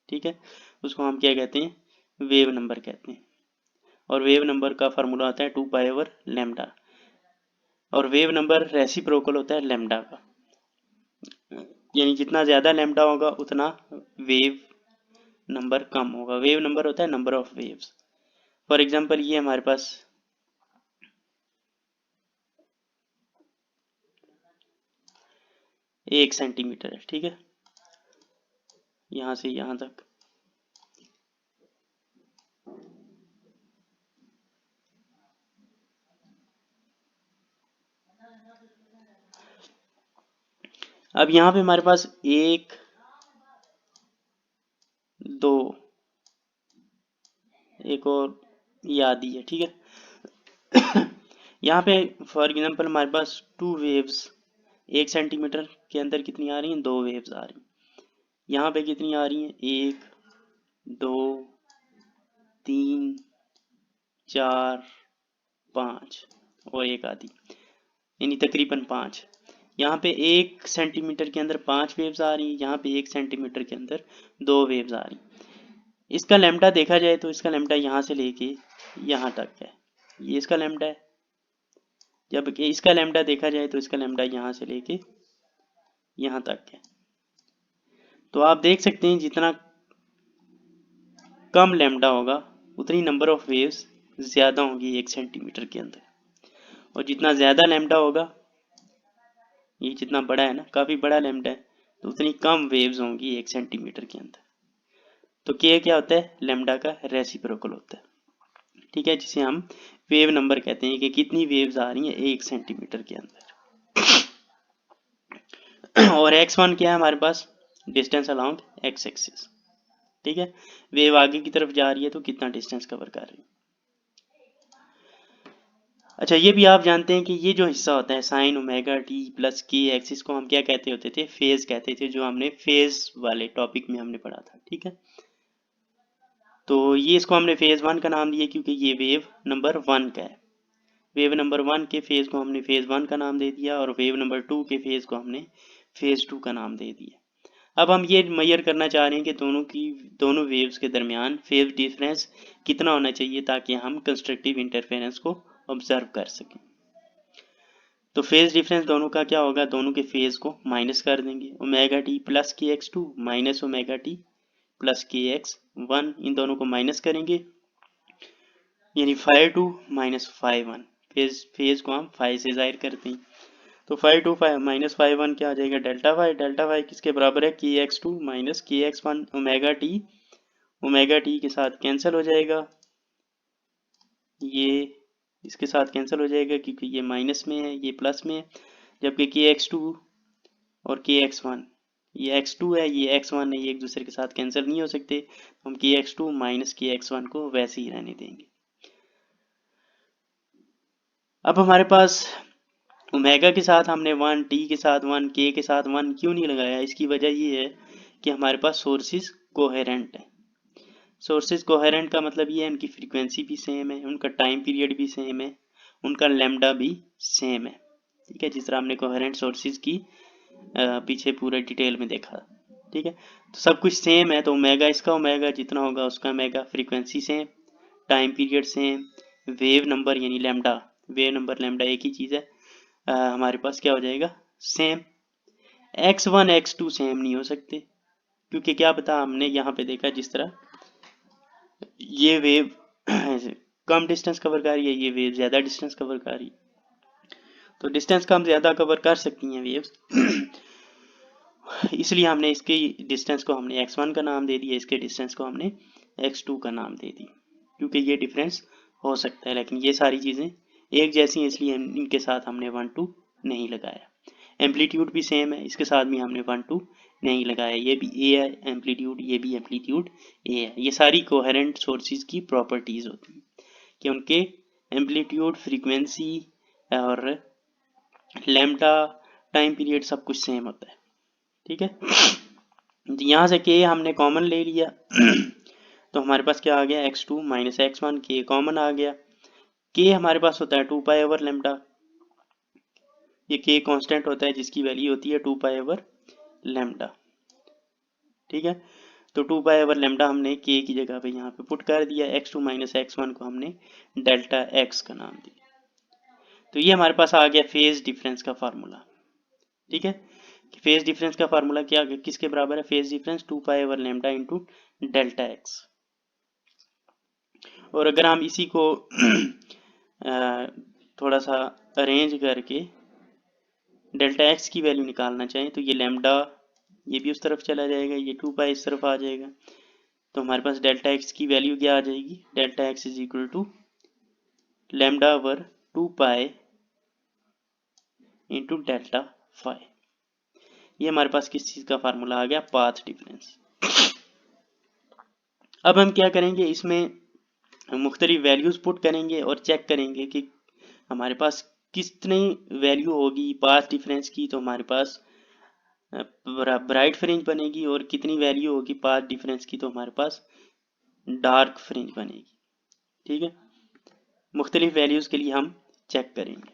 ठीक है। उसको हम क्या कहते हैं, वेव नंबर कहते हैं। और वेव नंबर का फार्मूला आता है 2π/λ, और वेव नंबर रेसिप्रोकल होता है लैम्डा का, यानी जितना ज्यादा लैम्डा होगा उतना वेव नंबर कम होगा। वेव नंबर होता है number of waves. For example ये हमारे पास 1 सेंटीमीटर है, ठीक है, यहाँ से यहाँ तक। अब यहाँ पे हमारे पास 1 2 एक और ये आदि है, ठीक है। यहाँ पे फॉर एग्जांपल हमारे पास 2 वेव्स, 1 सेंटीमीटर के अंदर कितनी आ रही हैं, 2 वेव्स आ रही हैं। यहाँ पे कितनी आ रही हैं, 1 2 3 4 5 और एक आधी, यानी तकरीबन 5। यहाँ पे 1 सेंटीमीटर के अंदर 5 वेव्स आ रही हैं, यहाँ पे 1 सेंटीमीटर के अंदर 2 वेव्स आ रही। इसका लैम्डा देखा जाए तो इसका लैम्डा यहाँ से लेके यहाँ तक है, ये इसका लैम्डा है। जबकि इसका लैम्डा देखा जाए तो इसका लैम्डा यहाँ से लेके यहाँ तक है। तो आप देख सकते हैं जितना कम लैम्डा होगा उतनी नंबर ऑफ वेव्स ज्यादा होंगी 1 सेंटीमीटर के अंदर, और जितना ज्यादा लैम्डा होगा, ये जितना बड़ा है ना, काफी बड़ा लैम्डा है, तो उतनी कम वेव्स होंगी 1 सेंटीमीटर के अंदर। तो के क्या होता है, लैम्डा का रेसिप्रोकल होता है, ठीक है, जिसे हम वेव नंबर कहते हैं कि कितनी वेव्स आ रही हैं 1 सेंटीमीटर के अंदर। और x1 क्या है हमारे पास, डिस्टेंस अलोंग x एक्सिस, ठीक है। वेव आगे की तरफ जा रही है तो कितना डिस्टेंस कवर कर रही है। अच्छा, ये भी आप जानते हैं कि ये जो हिस्सा होता है साइन ओमेगा टी प्लस के एक्स, इसको हम क्या कहते होते थे, फेज कहते थे, जो हमने फेज वाले टॉपिक में हमने पढ़ा था, ठीक है। तो ये इसको हमने फेज 1 का नाम दिया क्योंकि ये वेव नंबर 1 का है। वेव नंबर 1 के फेज को हमने फेज 1 का नाम दे दिया, और वेव नंबर 2 के फेज को हमने फेज 2 का नाम दे दिया। अब हम ये मेजर करना चाह रहे हैं कि दोनों वेव्स के दरमियान फेज डिफरेंस कितना होना चाहिए ताकि हम कंस्ट्रक्टिव इंटरफेरेंस को ऑब्जर्व कर सकें। तो फेज डिफरेंस दोनों का क्या होगा, दोनों के फेज को माइनस कर देंगे, ओमेगा टी प्लस के x 2 minus omega T plus के एक्स 1, इन दोनों को माइनस करेंगे, यानी 5 2 माइनस 5 1, फेज को हम 5 से जाहिर करते हैं। तो 5 2 5 माइनस 5 1 क्या आ जाएगा, डेल्टा 5 किसके बराबर है, के एक्स 2 माइनस के एक्स 1, ओमेगा टी के साथ कैंसिल हो जाएगा, ये इसके साथ कैंसिल हो जाएगा क्योंकि ये माइनस में है, ये प्लस में है। जबकि के एक्स 2 और के एक्स 1 ये x2 है, ये x1 है, ये एक दूसरे के साथ कैंसिल नहीं हो सकते, हम kx2 माइनस kx1 को वैसे ही रहने देंगे। अब हमारे पास ओमेगा के साथ हमने 1, टी के साथ 1, के साथ 1 क्यों नहीं लगाया? इसकी वजह ये है कि हमारे पास सोर्सेज कोहेरेंट है। सोर्सेज कोहेरेंट का मतलब ये है उनकी फ्रीक्वेंसी भी सेम है, उनका टाइम पीरियड भी सेम है, उनका लैम्डा भी सेम है। ठीक है, जिस तरह हमने कोहेरेंट सोर्सेज की पीछे पूरे डिटेल में देखा। ठीक है, तो सब कुछ सेम है, तो ओमेगा इसका ओमेगा जितना होगा उसका omega, frequency same, time period same, wave number यानी लैम्डा, वेव नंबर लैम्डा एक ही चीज़ है, हमारे पास क्या हो जाएगा? सेम। x1 x2 सेम नहीं हो सकते, क्योंकि क्या पता, हमने यहाँ पे देखा जिस तरह ये वेव कम डिस्टेंस कवर कर रही है, ये वेव ज़्यादा डिस्टेंस कवर कर रही है, तो डिस्टेंस कम ज़्यादा कवर कर सकती हैं वेव्स। इसलिए हमने इसके डिस्टेंस को हमने x1 का नाम दे दिया, इसके डिस्टेंस को हमने x2 का नाम दे दिया, क्योंकि ये डिफरेंस हो सकता है, लेकिन ये सारी चीज़ें एक जैसी हैं, इसलिए इनके साथ हमने 1 2 नहीं लगाया। एम्पलीट्यूड भी सेम है, इसके साथ भी हमने 1 2 नहीं लगाया, ये भी ए है एम्पलीट्यूड, ये भी एम्पलीट्यूड ए है। ये सारी कोहेरेंट सोर्सेज की प्रॉपर्टीज होती हैं कि उनके एम्पलीट्यूड, फ्रीक्वेंसी और लैम्डा, टाइम पीरियड सब कुछ सेम होता है। ठीक है, यहाँ से के हमने कॉमन ले लिया तो हमारे पास क्या आ गया? x2 माइनस x1, के कॉमन आ गया। के हमारे पास होता है 2 पाई ओवर लैम्डा, ये के कांस्टेंट होता है जिसकी वैल्यू होती है 2 पाई ओवर लैम्डा। ठीक है, तो 2 पाई ओवर लैम्डा हमने के की जगह पे यहाँ पे पुट कर दिया, x2 माइनस x1 को हमने डेल्टा x का नाम दिया। तो ये हमारे पास आ गया फेज डिफरेंस का फार्मूला। ठीक है, फेज डिफरेंस का फार्मूला क्या किसके बराबर है? Phase difference 2 pi over lambda into delta x. और अगर हम इसी को थोड़ा सा अरेंज करके डेल्टा एक्स की वैल्यू निकालना चाहें तो ये लैम्डा ये भी उस तरफ चला जाएगा, ये 2 पाई इस तरफ आ जाएगा, तो हमारे पास डेल्टा एक्स की वैल्यू क्या आ जाएगी? Delta x is equal to lambda over 2 pi into delta phi. ये हमारे पास किस चीज़ का फार्मूला आ गया? Path difference. अब हम क्या करेंगे, इसमें मुख्तलिफ वैल्यूज पुट करेंगे और चेक करेंगे कि हमारे पास कितनी वैल्यू होगी पाथ डिफरेंस की, तो हमारे पास ब्राइट फ्रिंज बनेगी, और कितनी वैल्यू होगी पाथ डिफरेंस की तो हमारे पास डार्क फ्रिंज बनेगी। ठीक है, मुख्तलिफ वैल्यूज के लिए हम चेक करेंगे।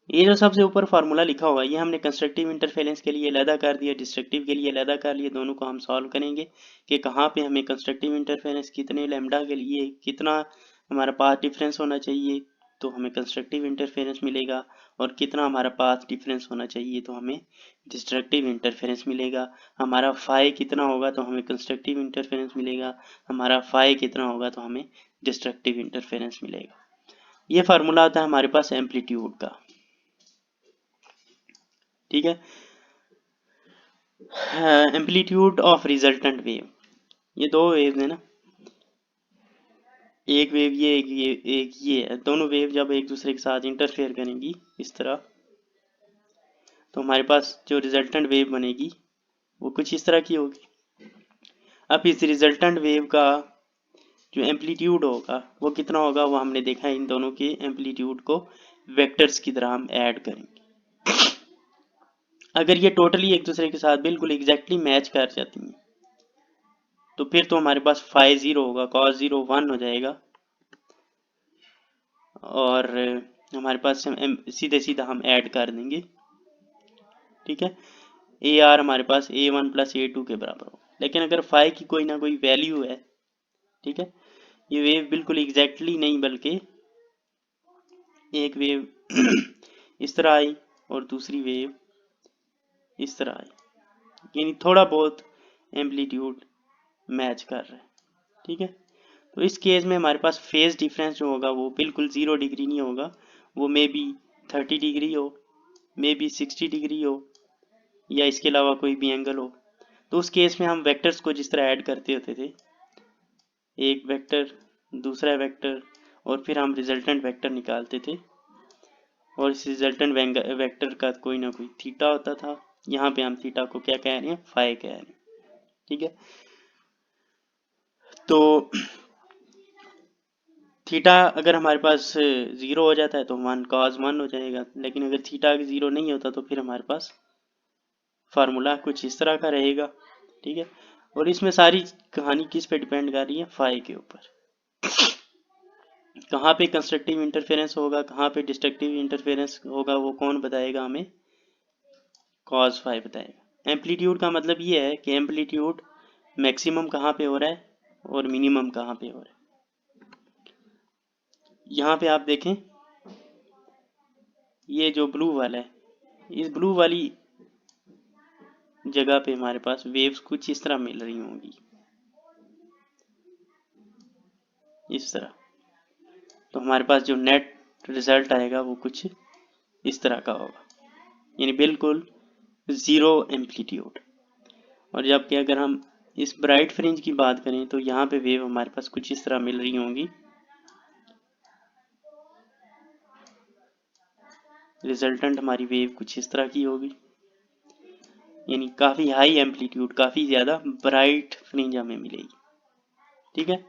ये जो सबसे ऊपर फार्मूला लिखा हुआ है ये हमने कंस्ट्रक्टिव इंटरफेरेंस के लिए अलहदा कर दिया, डिस्ट्रक्टिव के लिए अलहदा कर लिया। दोनों को हम सॉल्व करेंगे कि कहाँ पे हमें कंस्ट्रक्टिव इंटरफेरेंस कितने लैम्डा के लिए कितना हमारा पाथ डिफरेंस होना चाहिए तो हमें कंस्ट्रक्टिव इंटरफेरेंस मिलेगा, और कितना हमारा पाथ डिफरेंस होना चाहिए तो हमें डिस्ट्रक्टिव इंटरफेरेंस मिलेगा। हमारा फाई कितना होगा तो हमें कंस्ट्रक्टिव इंटरफेरेंस मिलेगा, हमारा फाई कितना होगा तो हमें डिस्ट्रक्टिव इंटरफेरेंस मिलेगा। ये फार्मूला आता है हमारे पास एम्पलीट्यूड का। ठीक है, एम्पलीट्यूड ऑफ रिजल्टेंट वेव, ये दो वेव है ना, एक वेव ये एक ये है, दोनों वेव जब एक दूसरे के साथ इंटरफेयर करेंगी इस तरह तो हमारे पास जो रिजल्टेंट वेव बनेगी वो कुछ इस तरह की होगी। अब इस रिजल्टेंट वेव का जो एम्पलीट्यूड होगा वो कितना होगा, वो हमने देखा इन दोनों के एम्पलीट्यूड को वेक्टर्स की तरह हम ऐड करेंगे। अगर ये टोटली एक दूसरे के साथ बिल्कुल एग्जैक्टली मैच कर जाती हैं तो फिर तो हमारे पास फाई 0 होगा, कॉस 0 1 हो जाएगा, और हमारे पास सीधे सीधा हम ऐड कर देंगे। ठीक है, ए आर हमारे पास A1 प्लस A2 के बराबर हो। लेकिन अगर फाई की कोई ना कोई वैल्यू है, ठीक है, ये वेव बिल्कुल एग्जैक्टली नहीं बल्कि एक वेव इस तरह आई और दूसरी वेव इस तरह आई, यानी थोड़ा बहुत एम्पलीट्यूड मैच कर रहा है। ठीक है, तो इस केस में हमारे पास फेज डिफरेंस जो होगा वो बिल्कुल 0 डिग्री नहीं होगा, वो मे बी 30 डिग्री हो, मे बी 60 डिग्री हो, या इसके अलावा कोई भी एंगल हो। तो उस केस में हम वेक्टर्स को जिस तरह ऐड करते होते थे, एक वेक्टर दूसरा वेक्टर और फिर हम रिजल्टेंट वेक्टर निकालते थे, और इस रिजल्टेंट वेक्टर का कोई ना कोई थीटा होता था। यहाँ पे हम थीटा को क्या कह रहे हैं, फाई कह रहे हैं। ठीक है, तो थीटा अगर हमारे पास 0 हो जाता है तो 1 cos 1 हो जाएगा, लेकिन अगर थीटा 0 नहीं होता तो फिर हमारे पास फार्मूला कुछ इस तरह का रहेगा। ठीक है, और इसमें सारी कहानी किस पे डिपेंड कर रही है, फाई के ऊपर। कहाँ पे कंस्ट्रक्टिव इंटरफेरेंस होगा, कहाँ पे डिस्ट्रक्टिव इंटरफेरेंस होगा, वो कौन बताएगा हमें, cos फाई बताएगा। एम्पलीट्यूड का मतलब ये है कि एम्पलीट्यूड मैक्सिमम कहाँ पे हो रहा है और मिनिमम कहाँ पे हो रहा है। यहाँ पे आप देखें, ये जो ब्लू वाला है, इस ब्लू वाली जगह पे हमारे पास वेव्स कुछ इस तरह मिल रही होंगी, इस तरह। तो हमारे पास जो नेट रिजल्ट आएगा वो कुछ इस तरह का होगा, यानी बिल्कुल जीरो एम्पलीट्यूड। और जबकि अगर हम इस ब्राइट फ्रिंज की बात करें तो यहाँ पे वेव हमारे पास कुछ इस तरह मिल रही होंगी, रिजल्टेंट हमारी वेव कुछ इस तरह की होगी, यानी काफी हाई एम्पलीट्यूड, काफी ज्यादा ब्राइट फ्रिंज हमें मिलेगी। ठीक है,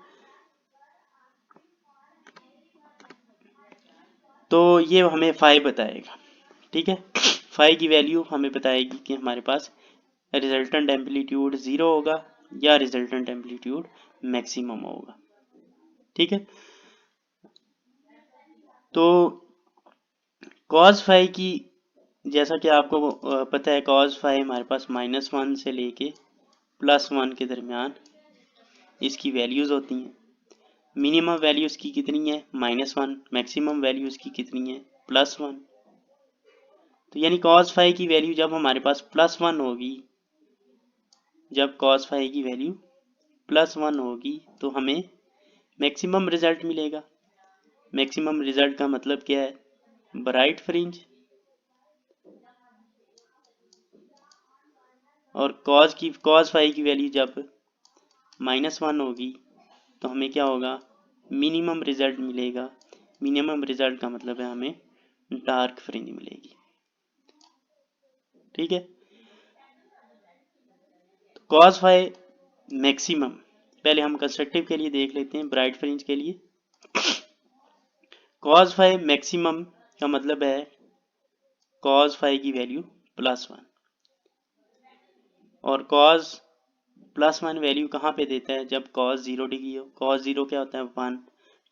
तो ये हमें फाई बताएगा। ठीक है, फाई की वैल्यू हमें बताएगी कि हमारे पास रिजल्टेंट एम्पलीट्यूड 0 होगा या रिजल्टेंट एम्पलीट्यूड मैक्सिमम होगा। ठीक है, तो cos फाई की, जैसा कि आपको पता है, cos फाई हमारे पास -1 से लेके +1 के दरमियान इसकी वैल्यूज होती हैं। मिनिमम वैल्यू इसकी कितनी है, -1, मैक्सिमम वैल्यू इसकी कितनी है, +1। तो यानी cos फाई की वैल्यू जब हमारे पास +1 होगी, जब cos फाई की वैल्यू +1 होगी तो हमें मैक्सिमम रिजल्ट मिलेगा। मैक्सिमम रिजल्ट का मतलब क्या है, ब्राइट फ्रिंज। और cos फाई की वैल्यू जब -1 होगी तो हमें क्या होगा, मिनिमम रिजल्ट मिलेगा। मिनिमम रिजल्ट का मतलब है हमें डार्क फ्रिंज मिलेगी। ठीक है, तो cos फाई मैक्सिमम, पहले हम कंस्ट्रक्टिव के लिए देख लेते हैं, ब्राइट फ्रिंज के लिए। cos फाई मैक्सिमम का मतलब है cos फाई की वैल्यू +1, और cos +1 वैल्यू कहाँ पे देता है, जब cos 0 डिग्री हो। cos 0 क्या होता है, 1।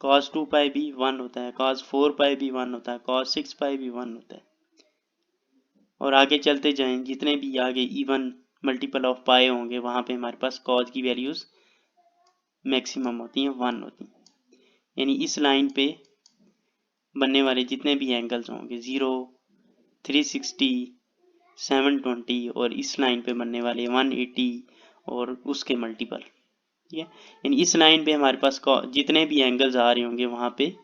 cos 2 पाई भी 1 होता है, cos 4 पाई भी 1 होता है, cos 6 पाई भी 1 होता है। और आगे चलते जाएं, जितने भी आगे इवन मल्टीपल ऑफ पाए होंगे वहां पे हमारे पास cos की वैल्यूज मैक्सिमम होती हैं, 1 होती हैं। यानी इस लाइन पे बनने वाले जितने भी एंगल्स होंगे, 0, 360, 720, और इस लाइन पे बनने वाले 180 और उसके मल्टीपल। ठीक है, यानी इस लाइन पे हमारे पास जितने भी एंगल्स आ रहे होंगे वहां पे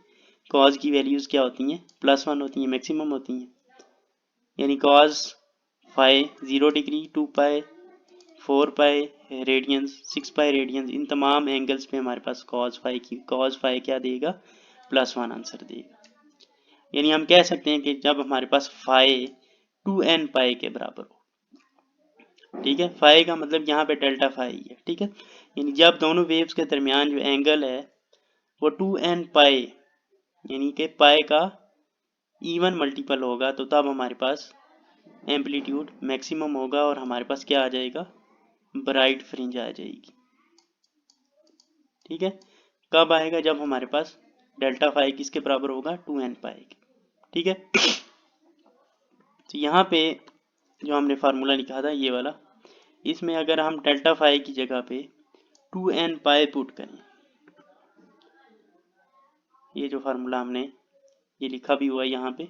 cos की वैल्यूज क्या होती हैं, +1 होती हैं, मैक्सिमम होती हैं। यानी cos फाई 0 डिग्री, 2 पाई, 4 पाई रेडियंस, 6 पाई रेडियंस, इन तमाम एंगल्स पे हमारे पास cos फाई क्या देगा, +1 आंसर देगा। यानी हम कह सकते हैं कि जब हमारे पास फाई 2n पाई के बराबर हो। ठीक है, फाई का मतलब यहाँ पे डेल्टा फाई है। ठीक है, यानी जब दोनों वेव्स के दरमियान जो एंगल है वो 2n पाई, यानी कि पाई का इवन मल्टीपल होगा, तो तब हमारे पास एम्पलीट्यूड मैक्सिमम होगा और हमारे पास क्या आ जाएगा, ब्राइट फ्रिंज आ जाएगी। ठीक है, कब आएगा, जब हमारे पास डेल्टा फाई किसके बराबर होगा, 2n पाई के। ठीक है, तो यहाँ पे जो हमने फार्मूला लिखा था ये वाला, इसमें अगर हम डेल्टा फाई की जगह पे 2n पाई पुट करें, ये जो फार्मूला हमने ये लिखा भी हुआ है यहाँ पे,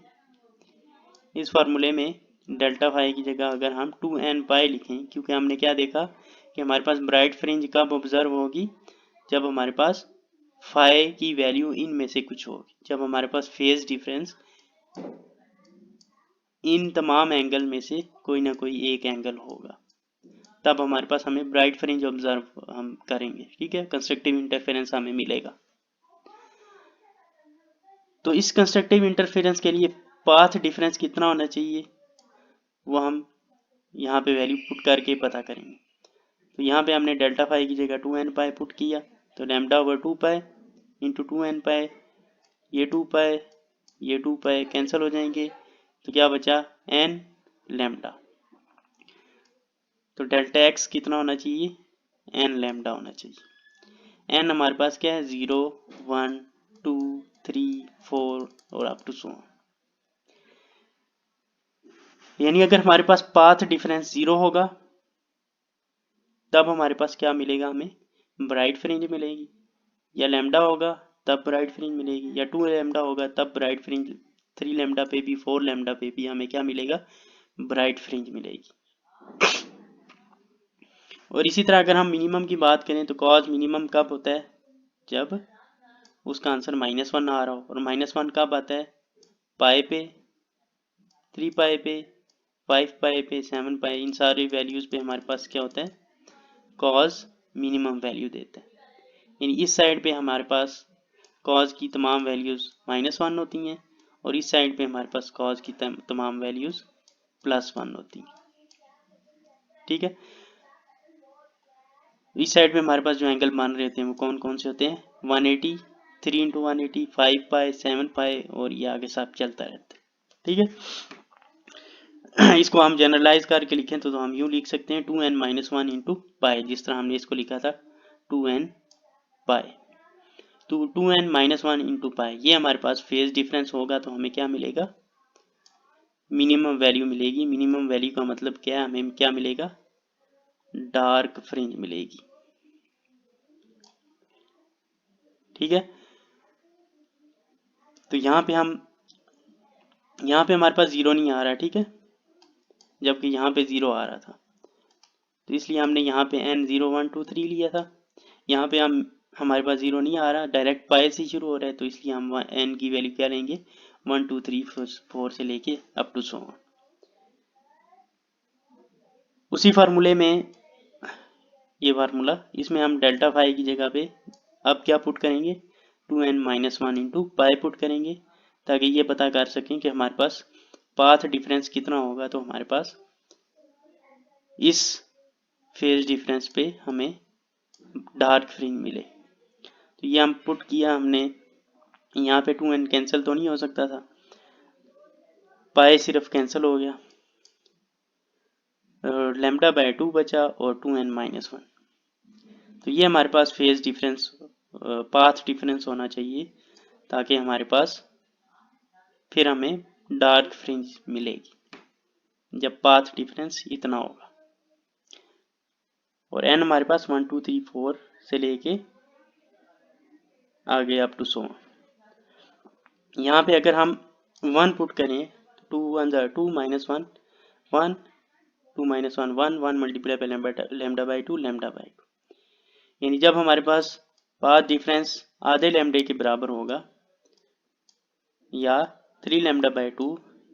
इस फार्मूले में डेल्टा फाई की जगह अगर हम 2n पाई लिखें, क्योंकि हमने क्या देखा कि हमारे पास ब्राइट फ्रिंज कब ऑब्जर्व होगी, जब हमारे पास फाई की वैल्यू इनमें से कुछ होगी, जब हमारे पास फेज डिफरेंस इन तमाम एंगल में से कोई ना कोई एक एंगल होगा, तब हमारे पास हमें ब्राइट फ्रिंज ऑब्जर्व हम करेंगे। ठीक है, कंस्ट्रक्टिव इंटरफेरेंस हमें मिलेगा। तो इस कंस्ट्रक्टिव इंटरफेरेंस के लिए पाथ डिफरेंस कितना होना चाहिए वो हम यहाँ पे वैल्यू पुट करके पता करेंगे। तो यहाँ पे हमने डेल्टा फाई की जगह 2n पाई पुट किया, तो lambda over 2 pi into 2n पाई, ये 2 पाई ये 2 पाई कैंसिल हो जाएंगे, तो क्या बचा n लैम्डा। तो डेल्टा एक्स कितना होना चाहिए, n लैम्डा होना चाहिए। n हमारे पास क्या है 0 1 2 3 4 और अप टू 100। यानी अगर हमारे पास पाथ डिफरेंस 0 होगा तब हमारे पास क्या मिलेगा, हमें ब्राइट फ्रिंज मिलेगी, या लैम्डा होगा तब ब्राइट फ्रिंज मिलेगी, या 2 लैम्डा होगा तब ब्राइट फ्रिंज, 3 लैम्डा पे भी 4 लैम्डा पे भी हमें क्या मिलेगा, ब्राइट फ्रिंज मिलेगी। और इसी तरह अगर हम मिनिमम की बात करें तो कॉज मिनिमम कब होता है, जब उसका आंसर -1 आ रहा हो, और -1 कब आता है, पाई पे, 3 पाई पे, 5 पाई पे, 7 पाई, इन सारी वैल्यूज पे हमारे पास क्या होता है, कॉज मिनिमम वैल्यू देता है। यानी इस साइड पे हमारे पास कॉज की तमाम वैल्यूज -1 होती हैं और इस साइड पे हमारे पास कॉज की तमाम वैल्यूज +1 होती हैं। ठीक है, इस साइड पे हमारे पास जो एंगल मान रहे होते हैं वो कौन कौन से होते हैं, 180, 3 इंटू 180, 5 पाई, 7 पाई, और ये आगे सब चलता रहता है। ठीक है, इसको हम जनरलाइज करके लिखें तो हम यूं लिख सकते हैं 2n-1 इंटू पाई, जिस तरह हमने इसको लिखा था 2n पाई। तो 2n-1 इंटू पाई, ये हमारे पास फेज डिफरेंस होगा तो हमें क्या मिलेगा, मिनिमम वैल्यू मिलेगी। मिनिमम वैल्यू का मतलब क्या है, हमें क्या मिलेगा, डार्क फ्रिंज मिलेगी। ठीक है, तो यहाँ पे हमारे पास 0 नहीं आ रहा है, ठीक है, जबकि यहाँ पे 0 आ रहा था, तो इसलिए हमने यहाँ पे n 0 1 2 3 लिया था। यहाँ पे हमारे पास 0 नहीं आ रहा, डायरेक्ट पाई से शुरू हो रहा है, तो इसलिए हम n की वैल्यू क्या लेंगे, 1 2 3 4 से लेके अप टू 100। उसी फार्मूले में ये फार्मूला, इसमें हम डेल्टा फाई की जगह पे अब क्या पुट करेंगे, 2n-1 इंटू पाई पुट करेंगे, ताकि ये पता कर सकें कि हमारे पास पाथ डिफरेंस कितना होगा। तो हमारे पास इस फेज डिफरेंस पे हमें डार्क फ्रिंज मिले, तो ये हम पुट किया हमने। यहाँ पे 2n कैंसिल तो नहीं हो सकता था, पाई सिर्फ कैंसिल हो गया, लैम्डा बाय 2 बचा और 2n-1। तो ये हमारे पास फेज डिफरेंस, पाथ डिफरेंस होना चाहिए, ताकि हमारे पास फिर हमें डार्क फ्रिंज मिलेगी जब पाथ डिफरेंस इतना होगा। और n हमारे पास 1 2 3 4 से लेके आगे अप टू 100। यहाँ पे अगर हम 1 पुट करें तो 2 1 2 -1 1 2 -1 1 1 multiply by lambda by 2 lambda by 2, यानी जब हमारे पास पाथ डिफरेंस आधे लैम्डे के बराबर होगा, या 3 लैम्डा बाई 2,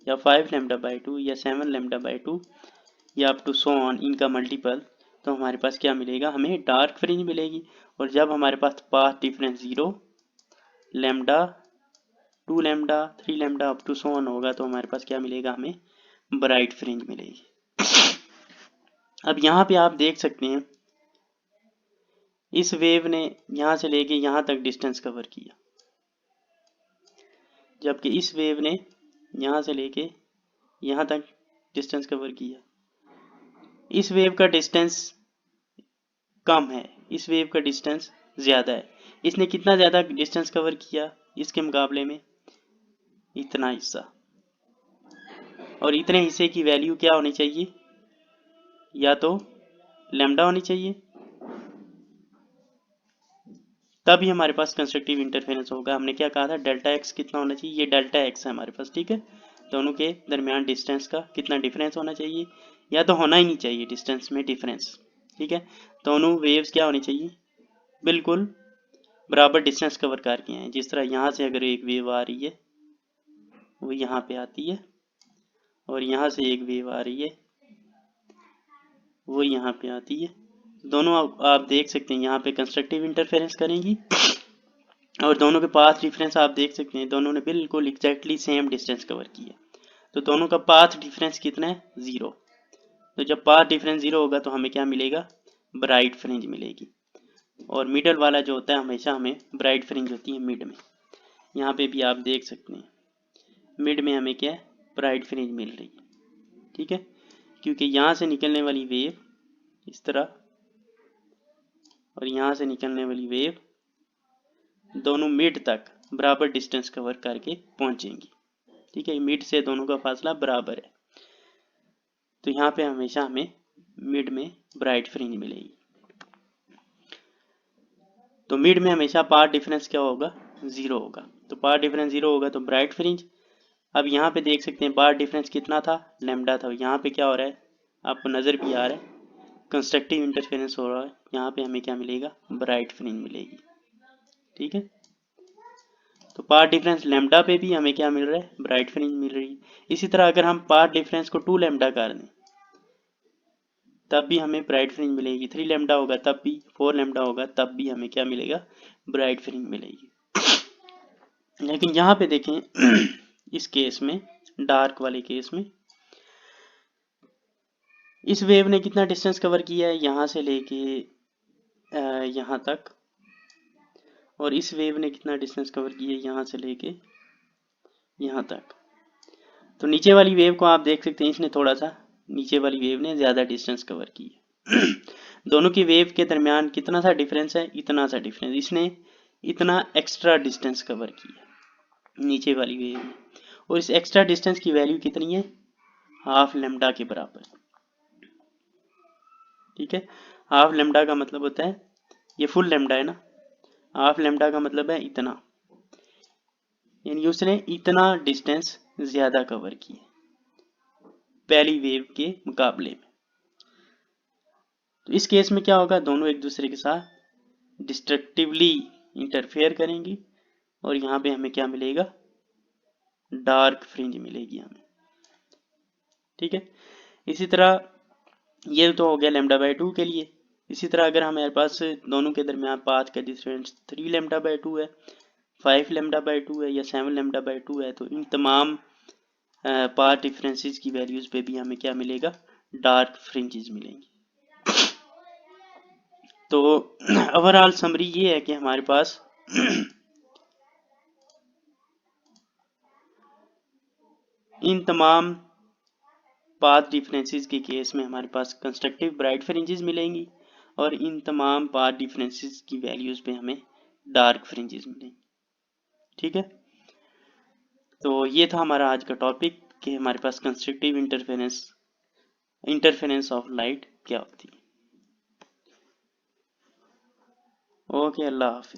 या 5 लैम्डा बाई 2, या 7 लैम्डा बाई 2, या अप टू 100 इनका मल्टीपल, तो हमारे पास क्या मिलेगा, हमें डार्क फ्रिंज मिलेगी। और जब हमारे पास path difference 0, lambda 2 lambda 3 lambda up to 100 होगा, तो हमारे पास क्या मिलेगा, हमें ब्राइट फ्रिंज मिलेगी। अब यहाँ पे आप देख सकते हैं इस वेव ने यहाँ से लेके यहाँ तक डिस्टेंस कवर किया, जबकि इस वेव ने यहाँ से लेके यहाँ तक डिस्टेंस कवर किया। इस वेव का डिस्टेंस कम है, इस वेव का डिस्टेंस ज़्यादा है। इसने कितना ज़्यादा डिस्टेंस कवर किया इसके मुकाबले में, इतना हिस्सा, और इतने हिस्से की वैल्यू क्या होनी चाहिए, या तो लैम्डा होनी चाहिए, तभी हमारे पास कंस्ट्रक्टिव इंटरफेरेंस होगा। हमने क्या कहा था, डेल्टा एक्स कितना होना चाहिए, ये डेल्टा एक्स है हमारे पास, ठीक है, दोनों के दरमियान डिस्टेंस का कितना डिफरेंस होना चाहिए, या तो होना ही नहीं चाहिए डिस्टेंस में डिफरेंस। ठीक है, दोनों वेव्स क्या होनी चाहिए, बिल्कुल बराबर डिस्टेंस कवर करके हैं। जिस तरह यहाँ से अगर एक वेव आ रही है वो यहाँ पे आती है, और यहाँ से एक वेव आ रही है वो यहाँ पे आती है, दोनों आप देख सकते हैं यहाँ पे कंस्ट्रक्टिव इंटरफेरेंस करेंगी और दोनों के पाथ डिफरेंस आप देख सकते हैं, दोनों ने बिल्कुल एग्जैक्टली सेम डिस्टेंस कवर किया। तो दोनों का पाथ डिफरेंस कितना है, 0। तो जब पाथ डिफरेंस 0 होगा तो हमें क्या मिलेगा, ब्राइट फ्रिंज मिलेगी। और मिडल वाला जो होता है हमेशा हमें ब्राइट फ्रिंज होती है मिड में। यहाँ पे भी आप देख सकते हैं मिड में हमें क्या है, ब्राइट फ्रिंज मिल रही है। ठीक है, क्योंकि यहाँ से निकलने वाली वेव इस तरह और यहाँ से निकलने वाली वेव दोनों मिड तक बराबर डिस्टेंस कवर करके पहुंचेंगी। ठीक है, मिड से दोनों का फासला बराबर है, तो यहाँ पे हमेशा हमें मिड में ब्राइट फ्रिंज मिलेगी। तो मिड में हमेशा पाथ डिफरेंस क्या होगा, 0 होगा। तो पाथ डिफरेंस 0 होगा तो ब्राइट फ्रिंज। अब यहाँ पे देख सकते हैं पाथ डिफरेंस कितना था, लैम्डा था। यहाँ पे क्या हो रहा है, आपको नज़र भी आ रहा है, कंस्ट्रक्टिव इंटरफेरेंस हो रहा है। यहाँ पे हमें क्या मिलेगा, ब्राइट फ्रिंज मिलेगी। ठीक है, तो पाथ डिफरेंस लैम्डा पे भी हमें क्या मिल रहा है, ब्राइट फ्रिंज मिल रही है। इसी तरह अगर हम पाथ डिफरेंस को 2 लैम्डा कर दें तब भी हमें ब्राइट फ्रिंज मिलेगी। 3 लैम्डा होगा तब भी, 4 लैम्डा होगा तब भी हमें क्या मिलेगा, ब्राइट फ्रिंज मिलेगी। लेकिन यहाँ पे देखें इस केस में, डार्क वाले केस में, इस वेव ने कितना डिस्टेंस कवर किया है, यहाँ से लेके यहाँ तक। और इस वेव ने कितना डिस्टेंस कवर किया है, यहाँ से लेके यहाँ तक। तो नीचे वाली वेव को आप देख सकते हैं, इसने थोड़ा सा, नीचे वाली वेव ने ज़्यादा डिस्टेंस कवर की है। दोनों की वेव के दरमियान कितना सा डिफरेंस है, इतना सा डिफरेंस। इसने इतना एक्स्ट्रा डिस्टेंस कवर किया नीचे वाली वेव ने, और इस एक्स्ट्रा डिस्टेंस की वैल्यू कितनी है, हाफ लेमडा के बराबर। ठीक है, हाफ लेमडा का मतलब होता है, ये फुल लेमडा है ना, हाफ लेमडा का मतलब है इतना, यानी उसने इतना डिस्टेंस ज्यादा कवर किया पहली वेव के मुकाबले में। तो इस केस में क्या होगा, दोनों एक दूसरे के साथ डिस्ट्रक्टिवली इंटरफेयर करेंगी और यहाँ पे हमें क्या मिलेगा, डार्क फ्रिंज मिलेगी हमें। ठीक है, इसी तरह ये तो हो गया लैम्डा बाय 2 के लिए। इसी तरह अगर हमारे पास दोनों के दरमियान पाथ का डिफरेंस 3 लैम्डा बाय 2 है, 5 लैम्डा बाय 2 है या 7 लैम्डा बाय 2 है, तो इन तमाम पाथ डिफरेंसेस की वैल्यूज पे भी हमें क्या मिलेगा, डार्क फ्रिंजेस मिलेंगी। तो ओवरऑल समरी ये है कि हमारे पास इन तमाम पाथ डिफरेंसेस के केस में हमारे पास कंस्ट्रक्टिव ब्राइट फ्रिंजेस मिलेंगी और इन तमाम पाथ डिफरेंसेस की वैल्यूज पे हमें डार्क फ्रिंजेस मिलेंगी। ठीक है, तो ये था हमारा आज का टॉपिक कि हमारे पास कंस्ट्रक्टिव इंटरफेरेंस ऑफ लाइट क्या होती है। ओके, अल्लाह हाफिज।